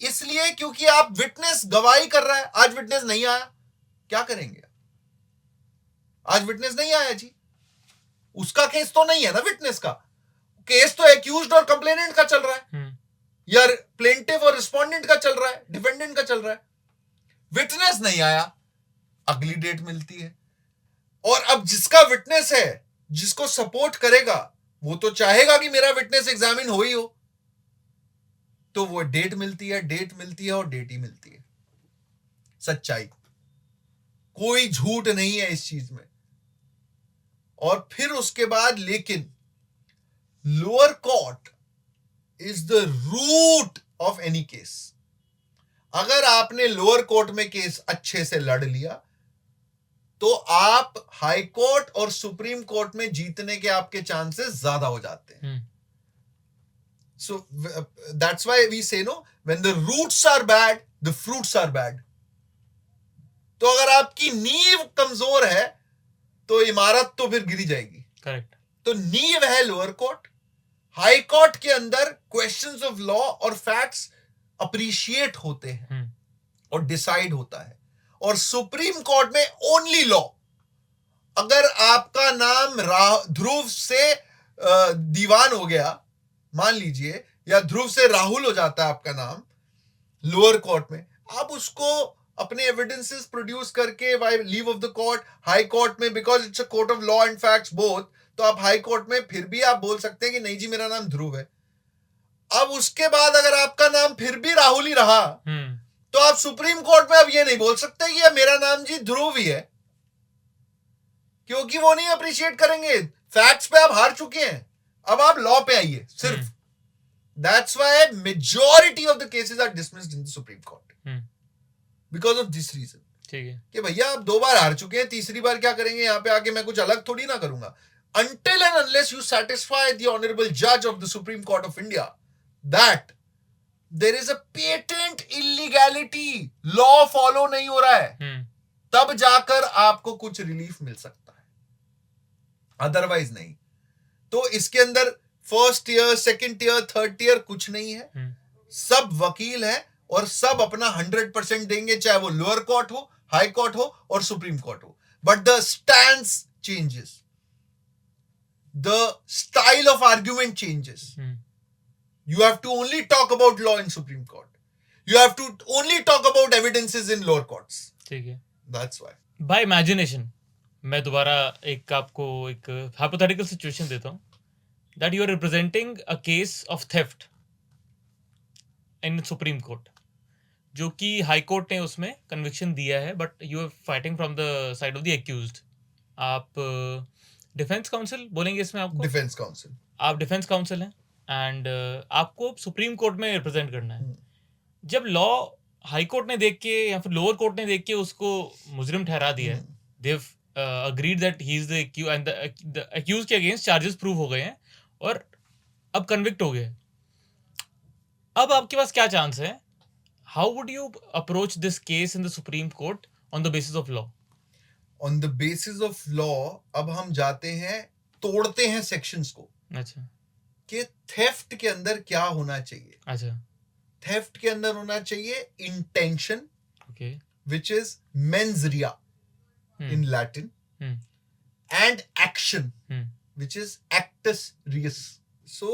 इसलिए क्योंकि आप विटनेस गवाही कर रहा है. आज विटनेस नहीं आया, क्या करेंगे? आज विटनेस नहीं आया जी, उसका केस तो नहीं है ना. विटनेस का केस तो एक्यूज्ड और कंप्लेनेंट का चल रहा है, या प्लेंटिव और रिस्पोंडेंट का चल रहा है, डिफेंडेंट का चल रहा है. विटनेस नहीं आया, अगली डेट मिलती है. और अब जिसका विटनेस है, जिसको सपोर्ट करेगा, वो तो चाहेगा कि मेरा विटनेस एग्जामिन हो ही हो. तो वो डेट मिलती है और डेट ही मिलती है. सच्चाई, कोई झूठ नहीं है इस चीज में. और फिर उसके बाद लेकिन lower court is the root of any case. अगर आपने लोअर कोर्ट में केस अच्छे से लड़ लिया तो आप हाई कोर्ट और सुप्रीम कोर्ट में जीतने के आपके चांसेस ज्यादा हो जाते हैं. So that's why we say no, when the roots are bad, the fruits are bad. तो अगर आपकी नींव कमजोर है तो इमारत तो फिर गिरी जाएगी. करेक्ट. तो नींव है लोअर कोर्ट. हाई कोर्ट के अंदर क्वेश्चंस ऑफ लॉ और फैक्ट्स अप्रिशिएट होते हैं और डिसाइड होता है. और सुप्रीम कोर्ट में ओनली लॉ. अगर आपका नाम ध्रुव से दीवान हो गया मान लीजिए, या ध्रुव से राहुल हो जाता है आपका नाम लोअर कोर्ट में, आप उसको अपने एविडेंसेस प्रोड्यूस करके by leave of the court high court में, because it's a court of law and facts both, तो आप हाई कोर्ट में फिर भी आप बोल सकते हैं कि नहीं जी मेरा नाम ध्रुव है. अब उसके बाद अगर आपका नाम फिर भी राहुल ही रहा तो आप सुप्रीम कोर्ट में अब ये नहीं बोल सकते कि मेरा नाम जी ध्रुव ही है, क्योंकि वो नहीं अप्रिशिएट करेंगे. फैक्ट्स पे आप हार चुके हैं, अब आप लॉ पे आइए सिर्फ. That's why majority of the cases are dismissed in the Supreme Court because of this reason. ठीक है कि भैया आप 2 बार हार चुके हैं, तीसरी बार क्या करेंगे? यहाँ पे आके मैं कुछ अलग थोड़ी ना करूंगा. Until and unless you satisfy the honorable judge of the Supreme Court of India that there is a patent illegality, law follow नहीं हो रहा है, तब जाकर आपको कुछ रिलीफ मिल सकता है, अदरवाइज नहीं. तो इसके अंदर first year, second year, third year कुछ नहीं है. सब वकील है और सब अपना 100% देंगे, चाहे वो लोअर कोर्ट हो, हाई कोर्ट हो और सुप्रीम कोर्ट हो. But the stance changes, the style of argument changes. You have to only talk about law in Supreme Court. You have to only talk about evidences in lower courts. ठीक है. That's why. By imagination, मैं दोबारा आपको एक hypothetical situation देता हूँ. That you are representing a case of theft in Supreme Court, जो कि हाई कोर्ट ने उसमें कन्विक्शन दिया है, but you are fighting from the side of the accused. आप डिफेंस काउंसिल बोलेंगे इसमें आपको? Defence counsel. आप डिफेंस काउंसिल हैं एंड आपको सुप्रीम कोर्ट में रिप्रेजेंट करना है. जब लॉ हाई कोर्ट ने देख के या फिर लोअर कोर्ट ने देख के उसको मुजरिम ठहरा दिया है, they agreed that he is the accuse and the accuse के अगेंस्ट चार्जेस प्रूव हो गए हैं और अब कन्विक्ट हो गए, अब आपके पास क्या चांस है? How would you approach this case in the supreme court on the basis of law? On the basis of law अब हम जाते हैं, तोड़ते हैं सेक्शंस को. अच्छा. कि थेफ्ट के अंदर क्या होना चाहिए? अच्छा. थेफ्ट के अंदर होना चाहिए intention, okay, which is mains Riya in Latin, and action which is actus reus. So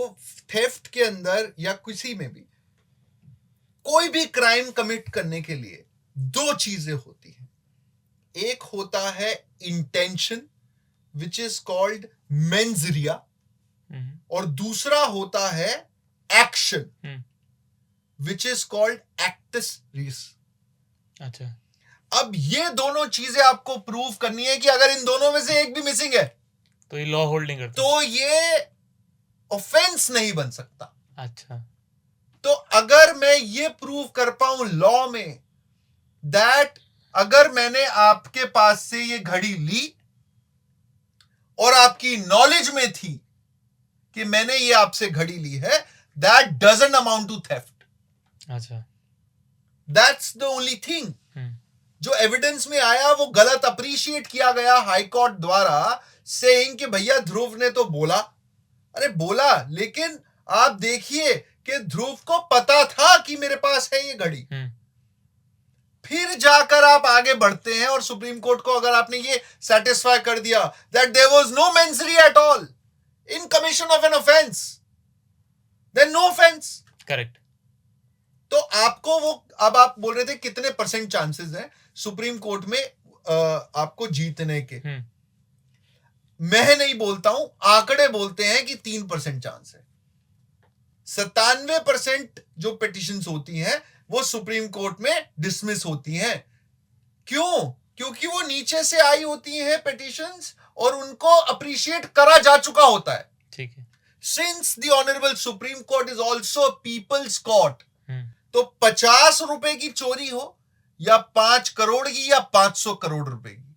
theft के अंदर या किसी में भी कोई भी क्राइम कमिट करने के लिए 2 चीजें होती हैं. एक होता है intention which is called mens rea, और दूसरा होता है action which is called actus reus. अच्छा. अब ये दोनों चीजें आपको प्रूव करनी है कि अगर इन दोनों में से एक भी मिसिंग है तो ये लॉ होल्डिंग करता, तो ये ऑफेंस नहीं बन सकता. अच्छा. तो अगर मैं ये प्रूव कर पाऊं लॉ में दैट अगर मैंने आपके पास से ये घड़ी ली और आपकी नॉलेज में थी कि मैंने ये आपसे घड़ी ली है, that doesn't amount to theft. अच्छा. That's the only thing. जो एविडेंस में आया वो गलत अप्रिशिएट किया गया हाई कोर्ट द्वारा, सेइंग कि भैया ध्रुव ने तो बोला. अरे बोला, लेकिन आप देखिए कि ध्रुव को पता था कि मेरे पास है ये घड़ी. फिर जाकर आप आगे बढ़ते हैं और सुप्रीम कोर्ट को अगर आपने ये सेटिस्फाई कर दिया that there was no mens rea at all in commission of an offence, then no offence. Correct. तो आपको वो, अब आप बोल रहे थे कितने % चांसेस हैं सुप्रीम कोर्ट में आपको जीतने के. मैं नहीं बोलता हूं, आंकड़े बोलते हैं कि 3% चांस है. 97% जो पिटिशंस होती हैं वो सुप्रीम कोर्ट में डिसमिस होती हैं. क्यों? क्योंकि वो नीचे से आई होती हैं पिटिशंस और उनको अप्रिशिएट करा जा चुका होता है. ठीक है. Since the honourable supreme court is also people's court, तो 50 रुपए की चोरी हो या 5 करोड़ की या 500 करोड़ रुपए की,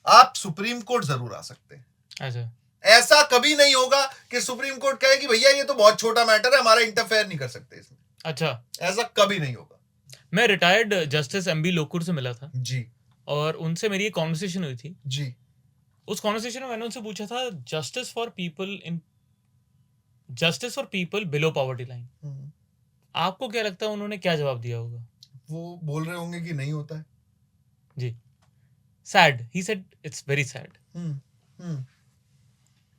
आप सुप्रीम कोर्ट जरूर आ सकते हैं। अच्छा, ऐसा कभी नहीं होगा कि सुप्रीम कोर्ट कहे कि भैया ये तो बहुत छोटा मैटर है, हमारा इंटरफेयर नहीं कर सकते इसमें। अच्छा, ऐसा कभी नहीं होगा। मैं रिटायर्ड जस्टिस एमबी लोकुर से मिला था जी और उनसे मेरी एक कॉन्वर्सेशन हुई थी। जी। उस कॉन्वर्सेशन में मैंने उनसे पूछा था justice for people below poverty line, आपको क्या लगता है उन्होंने क्या जवाब दिया होगा? वो बोल रहे होंगे कि नहीं होता है। जी, sad, he said it's very sad.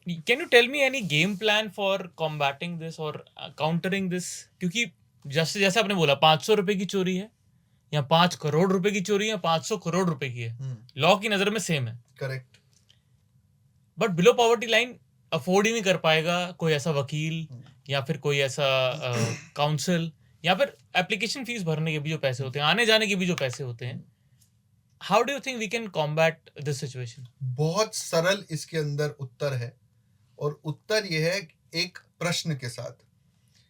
Can you tell me any game plan for combating this और काउंटरिंग दिस? क्योंकि जैसे आपने बोला 500 रुपए की चोरी है या 5 करोड़ रुपए की चोरी है, 500 करोड़ रुपए की है, लॉ की नजर में सेम है। Correct. But below poverty line afford ही नहीं कर पाएगा कोई ऐसा वकील या फिर कोई ऐसा काउंसिल या फिर एप्लीकेशन फीस भरने के भी जो पैसे होते हैं, आने जाने के भी जो पैसे होते हैं। How do you think we can combat this situation? बहुत सरल इसके अंदर उत्तर है, और उत्तर यह है एक प्रश्न के साथ,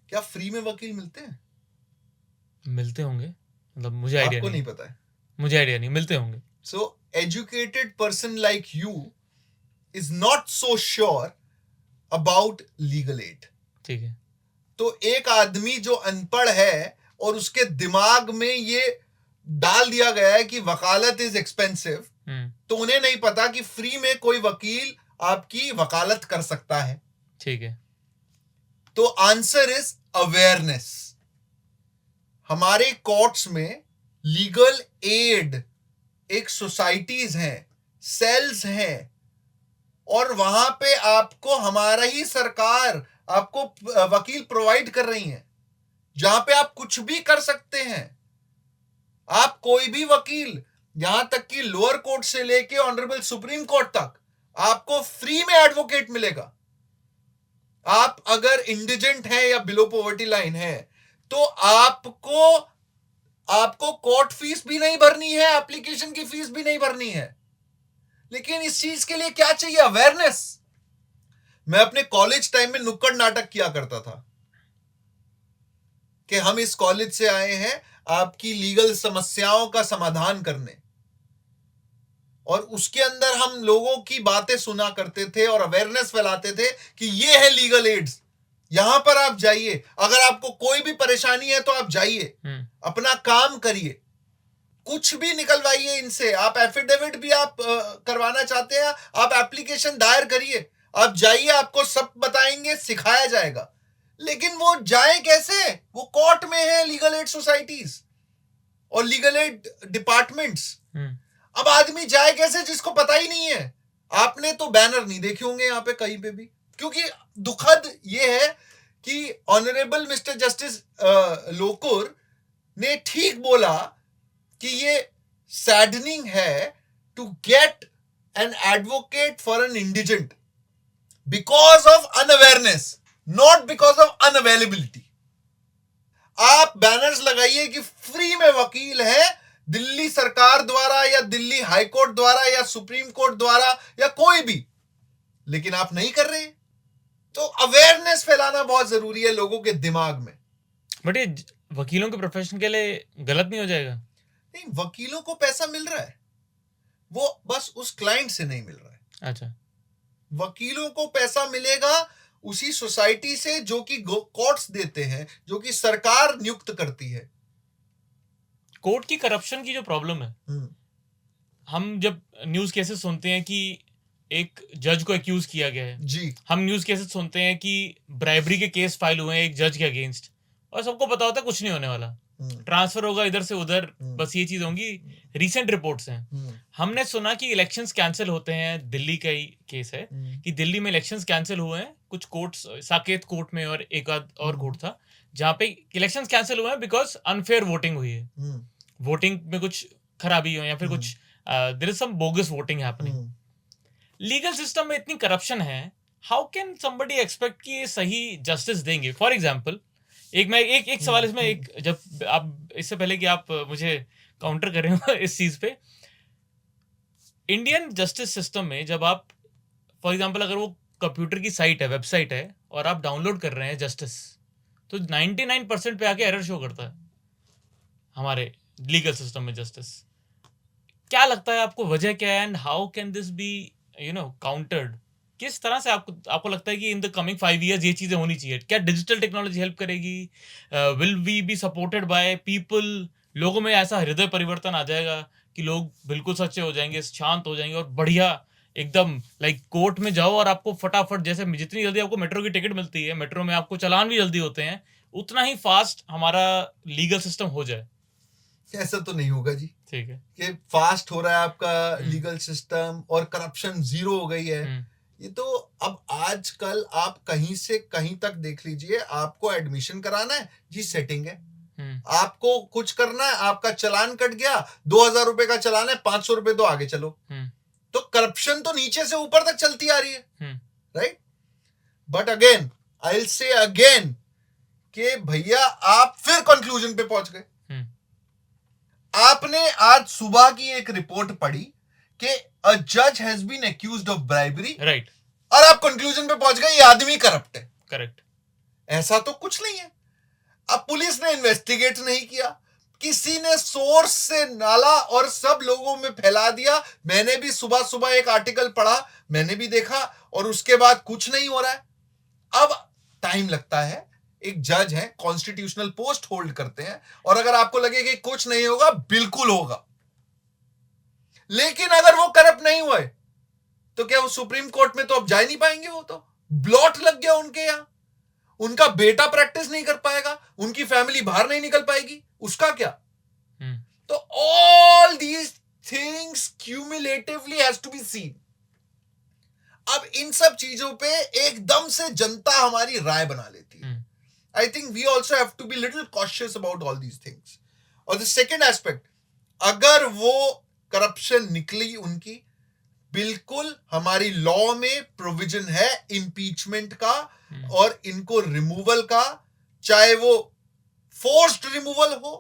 क्या फ्री में वकील मिलते हैं? मिलते होंगे, मतलब मुझे आइडिया आपको नहीं पता है? मुझे आइडिया नहीं, मिलते होंगे। सो educated person like you is not so sure about legal aid. ठीक है, तो एक आदमी जो अनपढ़ है और उसके दिमाग में ये डाल दिया गया है कि वकालत इज एक्सपेंसिव, तो उन्हें नहीं पता कि फ्री में कोई वकील आपकी वकालत कर सकता है। ठीक है, तो आंसर इज अवेयरनेस। हमारे कोर्ट्स में लीगल एड एक सोसाइटीज हैं, सेल्स हैं, और वहां पे आपको हमारा ही सरकार आपको वकील प्रोवाइड कर रही है, जहां पे आप कुछ भी कर सकते हैं। आप कोई भी वकील, यहां तक कि लोअर कोर्ट से लेके ऑनरेबल सुप्रीम कोर्ट तक, आपको फ्री में एडवोकेट मिलेगा। आप अगर इंडिजेंट हैं या बिलो पॉवर्टी लाइन है, तो आपको कोर्ट फीस भी नहीं भरनी है, एप्लीकेशन की फीस भी नहीं भरनी है। लेकिन इस चीज के लिए क्या चाहिए? अवेयरनेस। मैं अपने कॉलेज टाइम में नुक्कड़ नाटक किया करता था कि हम इस कॉलेज से आए हैं आपकी लीगल समस्याओं का समाधान करने, और उसके अंदर हम लोगों की बातें सुना करते थे और अवेयरनेस फैलाते थे कि ये है लीगल एड्स, यहां पर आप जाइए, अगर आपको कोई भी परेशानी है तो आप जाइए, अपना काम करिए, कुछ भी निकलवाइए इनसे। आप एफिडेविट भी आप करवाना चाहते हैं, आप एप्लीकेशन दायर करिए, आप जाइए, आपको सब बताएंगे, सिखाया जाएगा। लेकिन वो जाए कैसे? वो कोर्ट में है लीगल एड सोसाइटीज और लीगल एड डिपार्टमेंट्स। अब आदमी जाए कैसे जिसको पता ही नहीं है? आपने तो बैनर नहीं देखे होंगे यहाँ पे कहीं पे भी, क्योंकि दुखद ये है कि ऑनरेबल मिस्टर जस्टिस लोकुर ने ठीक बोला कि ये सैडनिंग है to get an advocate for an indigent because of unawareness, not because of unavailability. आप बैनर्स लगाइए कि फ्री में वकील है, दिल्ली सरकार द्वारा या दिल्ली हाई कोर्ट द्वारा या सुप्रीम कोर्ट द्वारा या कोई भी, लेकिन आप नहीं कर रहे। तो अवेयरनेस फैलाना बहुत जरूरी है लोगों के दिमाग में। बट ये वकीलों के प्रोफेशन के लिए गलत नहीं हो जाएगा? नहीं, वकीलों को पैसा मिल रहा है, वो बस उस क्लाइंट से नहीं मिल रहा है। अच्छा, वकीलों को पैसा मिलेगा उसी सोसाइटी से जो कि कोर्ट्स देते हैं, जो कि सरकार नियुक्त करती है। कोर्ट की करप्शन की जो प्रॉब्लम है, हम जब न्यूज केसेस सुनते हैं कि एक जज को एक्यूज किया गया है जी, हम न्यूज केसेस सुनते हैं कि ब्राइबरी के केस फाइल हुए हैं एक जज के अगेंस्ट, और सबको पता होता है कुछ नहीं होने वाला, ट्रांसफर होगा इधर से उधर, बस ये चीज होंगी। रीसेंट रिपोर्ट्स हैं, हमने सुना कि इलेक्शंस कैंसिल होते हैं, दिल्ली का ही केस है कि दिल्ली में इलेक्शंस कैंसिल हुए हैं, कुछ कोर्ट्स, साकेत कोर्ट में और एक और कोर्ट था जहाँ पे इलेक्शंस कैंसिल हुए हैं बिकॉज अनफेयर वोटिंग हुई है, वोटिंग में कुछ खराबी हो या फिर कुछ there is some bogus voting happening. Legal system में इतनी करप्शन है, हाउ कैन समबडी एक्सपेक्ट कि ये सही जस्टिस देंगे? फॉर एग्जांपल एक सवाल इसमें, एक जब आप इससे पहले कि आप मुझे काउंटर कर रहे हो इस चीज पे, इंडियन जस्टिस सिस्टम में जब आप फॉर एग्जांपल अगर वो कंप्यूटर की साइट है, वेबसाइट है, और आप डाउनलोड कर रहे हैं जस्टिस, तो 99% पे आके एरर शो करता है हमारे लीगल सिस्टम में जस्टिस। क्या लगता है आपको वजह क्या है, and how can this be countered? किस तरह से आपको लगता है कि इन द कमिंग 5 years ये चीजें होनी चाहिए? क्या डिजिटल टेक्नोलॉजी हेल्प करेगी? Will we be supported by people? लोगों में ऐसा हृदय परिवर्तन आ जाएगा कि लोग बिल्कुल सच्चे हो जाएंगे, शांत हो जाएंगे और बढ़िया एकदम लाइक कोर्ट में जाओ और आपको फटाफट, जैसे जितनी जल्दी आपको मेट्रो की टिकट मिलती है, मेट्रो में आपको चालान भी जल्दी होते हैं, उतना ही फास्ट हमारा लीगल सिस्टम हो जाए। ऐसा तो नहीं होगा जी, ठीक है, कि फास्ट हो रहा है आपका लीगल सिस्टम और करप्शन जीरो हो गई है। ये तो अब आजकल आप कहीं से कहीं तक देख लीजिए, आपको एडमिशन कराना है जी, सेटिंग है। आपको कुछ करना है, आपका चालान कट गया, 2000 रुपए का चालान है, 500 रुपए तो आगे चलो। तो करप्शन तो नीचे से ऊपर तक चलती आ रही है, right? But again I will say again कि भैया आप फिर कंक्लूजन पे पहुंच गए। आपने आज सुबह की एक रिपोर्ट पढ़ी कि अ जज has been accused of bribery, right, और आप कंक्लूजन पे पहुंच गए ये आदमी करप्ट है। करेक्ट। ऐसा तो कुछ नहीं है। अब पुलिस ने इन्वेस्टिगेट नहीं किया, किसी ने सोर्स से नाला और सब लोगों में फैला दिया। मैंने भी सुबह सुबह एक आर्टिकल पढ़ा, मैंने भी देखा, और उसके बाद कुछ नहीं हो रहा है। अब टाइम लगता है, एक जज है, कॉन्स्टिट्यूशनल पोस्ट होल्ड करते हैं, और अगर आपको लगे कि कुछ नहीं होगा, बिल्कुल होगा। लेकिन अगर वो करप्ट नहीं हुए तो क्या वो सुप्रीम कोर्ट में तो अब जा नहीं पाएंगे? वो तो ब्लॉट लग गया उनके यहां, उनका बेटा प्रैक्टिस नहीं कर पाएगा, उनकी फैमिली बाहर नहीं निकल पाएगी, उसका क्या? तो all these things cumulatively has to be seen. अब इन सब चीजों पे एकदम से जनता हमारी राय बना लेती है। I think we also have to be little cautious about all these things. और the second aspect, अगर वो करप्शन निकली उनकी, बिल्कुल हमारी लॉ में प्रोविजन है इम्पीचमेंट का और इनको रिमूवल का, चाहे वो फोर्स्ड रिमूवल हो,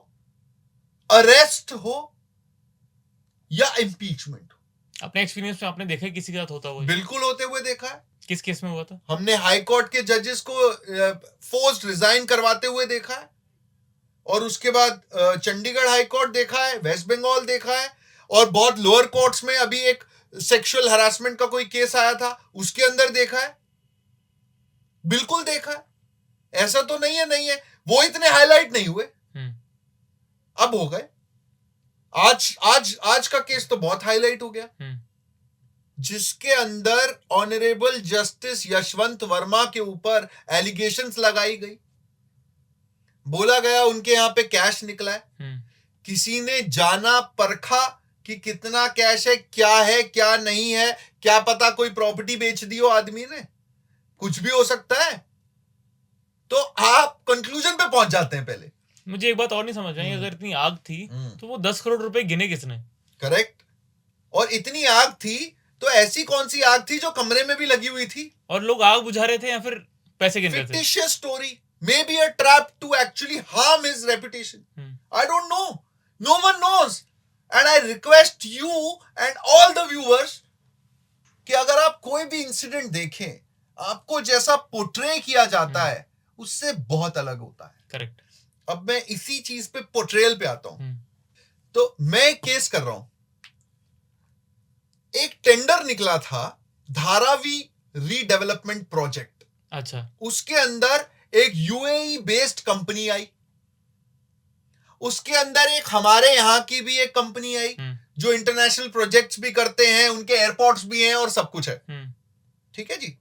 अरेस्ट हो या इम्पीचमेंट हो। अपने एक्सपीरियंस में आपने देखा है किसी के साथ होता हुआ? बिल्कुल होते हुए देखा है। किस केस में हुआ था? हमने हाई कोर्ट के जजेस को फोर्स्ड रिजाइन करवाते हुए देखा है, और उसके बाद चंडीगढ़ हाई कोर्ट देखा है, वेस्ट बंगाल देखा है, और बहुत लोअर कोर्ट्स में अभी एक सेक्सुअल हरासमेंट का कोई केस आया था, उसके अंदर देखा है। बिल्कुल देखा है, ऐसा तो नहीं है। वो इतने हाईलाइट नहीं हुए, अब हो गए। आज का केस तो बहुत हाईलाइट हो गया, जिसके अंदर ऑनरेबल जस्टिस यशवंत वर्मा के ऊपर एलिगेशंस लगाई गई, बोला गया उनके यहां पे कैश निकला है। किसी ने जाना परखा कि कितना कैश है क्या नहीं है, क्या पता कोई प्रॉपर्टी बेच दी हो आदमी ने, कुछ भी हो सकता है। तो आप कंक्लूजन पे पहुंच जाते हैं पहले। मुझे एक बात और नहीं समझ आई, अगर इतनी आग थी तो वो 10 करोड़ रुपए गिने किसने? करेक्ट। और इतनी आग थी तो ऐसी कौन सी आग थी जो कमरे में भी लगी हुई थी, और लोग आग बुझा रहे थे या फिर पैसे गिन रहे थे? Fictitious story, maybe a trap to actually harm his reputation. I don't know. No one knows. And I request you and all the viewers कि अगर आप कोई भी इंसिडेंट देखें, आपको जैसा पोर्ट्रे किया जाता है उससे बहुत अलग होता है। करेक्ट। अब मैं इसी चीज पे पोर्ट्रेयल पे आता हूं। तो मैं एक केस कर रहा हूं, एक टेंडर निकला था धारावी रीडेवलपमेंट प्रोजेक्ट। अच्छा। उसके अंदर एक यूएई बेस्ड कंपनी आई, उसके अंदर एक हमारे यहां की भी एक कंपनी आई जो इंटरनेशनल प्रोजेक्ट्स भी करते हैं, उनके एयरपोर्ट्स भी हैं और सब कुछ है। ठीक है जी।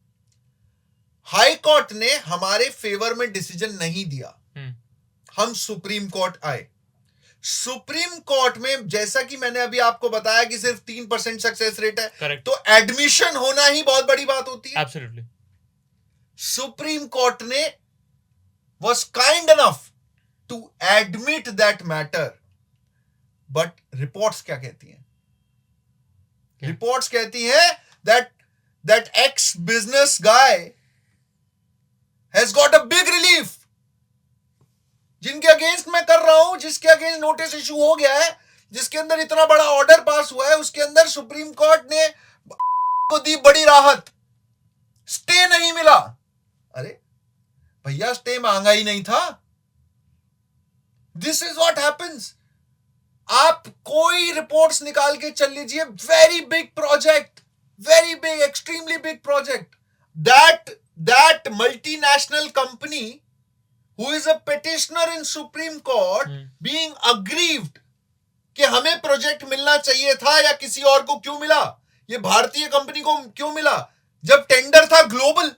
हाई कोर्ट ने हमारे फेवर में डिसीजन नहीं दिया, हम सुप्रीम कोर्ट आए। सुप्रीम कोर्ट में जैसा कि मैंने अभी आपको बताया कि सिर्फ 3% सक्सेस रेट है। Correct. तो एडमिशन होना ही बहुत बड़ी बात होती है। Absolutely. सुप्रीम कोर्ट ने was kind enough to admit that matter, but reports क्या कहती हैं? रिपोर्ट्स कहती हैं that ex business guy has got a big relief। जिनके अगेंस्ट मैं कर रहा हूं, जिसके अगेंस्ट नोटिस इशू हो गया है, जिसके अंदर इतना बड़ा ऑर्डर पास हुआ है, उसके अंदर सुप्रीम कोर्ट ने को दी बड़ी राहत, स्टे नहीं मिला। अरे भैया स्टे मांगा ही नहीं था. This is what happens. आप कोई रिपोर्ट्स निकाल के चल लीजिए, very big project, very big, extremely big project, that multinational company who is a petitioner in Supreme Court being aggrieved कि हमें प्रोजेक्ट मिलना चाहिए था या किसी और को क्यों मिला, ये भारतीय कंपनी को क्यों मिला जब टेंडर था global.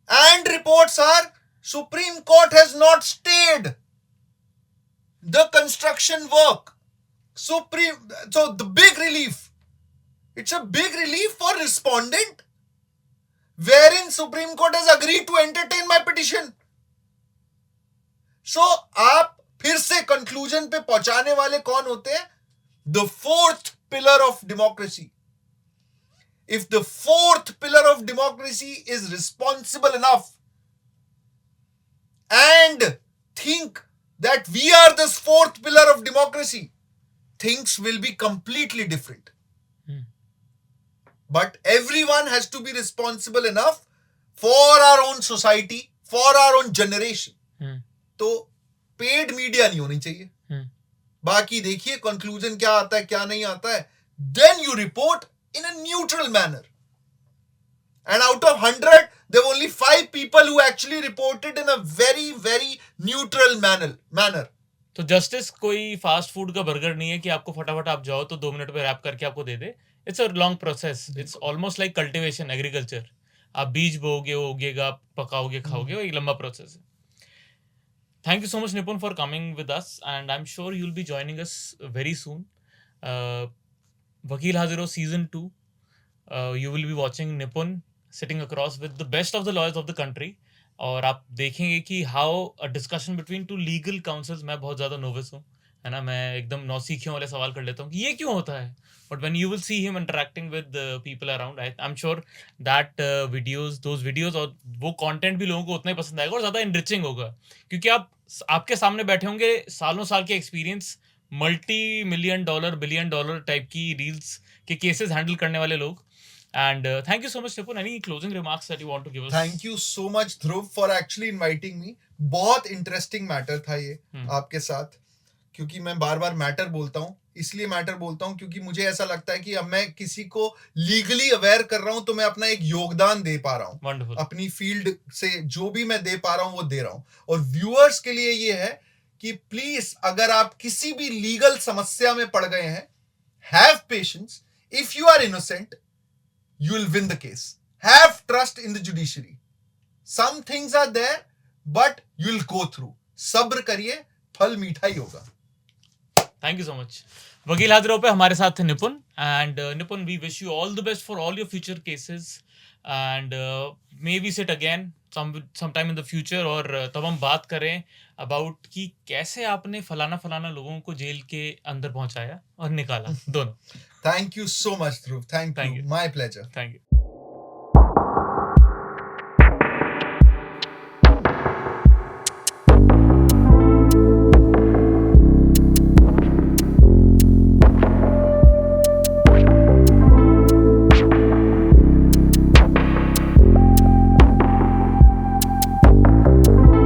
And reports are Supreme Court has not stayed the construction work. So the big relief. It's a big relief for respondent, wherein Supreme Court has agreed to entertain my petition. So, आप फिर से conclusion पे पहुंचाने वाले कौन होते हैं? The fourth pillar of democracy. If the fourth pillar of democracy is responsible enough and think that we are this fourth pillar of democracy, things will be completely different. But everyone has to be responsible enough for our own society, for our own generation. तो paid media नहीं होनी चाहिए. बाकी देखिए conclusion क्या आता है, क्या नहीं आता है. Then you report in a neutral manner. And out of 100, there were only 5 people who actually reported in a very, very neutral manner. तो जस्टिस कोई फास्ट फूड का बर्गर नहीं है कि आपको फटाफट आप जाओ तो 2 मिनट में रैप करके आपको दे दे. It's a long process. It's almost like cultivation, agriculture. आप बीज बोगे, उगेगा, पकाओगे, खाओगे, वो एक लंबा प्रोसेस है. Thank you so much, Nipun, for coming with us, and I'm sure you'll be joining us very soon. Vakil Haziro Season 2. You will be watching Nipun sitting across with the best of the lawyers of the country. और आप देखेंगे कि how a discussion between two legal counsels. मैं बहुत ज़्यादा novice हूँ, है ना, मैं एकदम नौसिखियों वाले सवाल कर लेता हूँ कि ये क्यों होता है. But when you will see him interacting with the people around, I'm sure that those videos और वो content भी लोगों को उतना ही पसंद आएगा और ज़्यादा enriching होगा, क्योंकि आपके सामने बैठे होंगे सालों साल के experience, multi-million dollar, billion dollar type की reels के cases handle करने वाले लोग. And thank you so much, Nipun. Any closing remarks that you want to give us? Thank you so much, Dhruv, for actually inviting me. बहुत interesting matter था ये आपके साथ, क्योंकि मैं बार बार मैटर बोलता हूँ, इसलिए मैटर बोलता हूँ क्योंकि मुझे ऐसा लगता है कि अब मैं किसी को लीगली अवेयर कर रहा हूँ तो मैं अपना एक योगदान दे पा रहा हूँ. Wonderful. अपनी फील्ड से जो भी मैं दे पा रहा हूँ वो दे रहा हूँ. और व्यूअर्स के लिए ये है कि प्लीज अगर आप किसी भी लीगल समस्या में पड़ गए हैं, have patience. If you are innocent, you will win the case. Have trust in the judiciary. Some things are there, but you will go through. सब्र करिए, फल मीठा ही होगा. Thank you so much. वकील हाजिरों पे हमारे साथ थे निपुन. And Nipun, we wish you all the best for all your future cases. And maybe sit again sometime in the future और तब हम बात करें about कि कैसे आपने फलाना लोगों को जेल के अंदर पहुंचाया और निकाला दोनों. Thank you so much, Dhruv. Thank you. My pleasure. Thank you.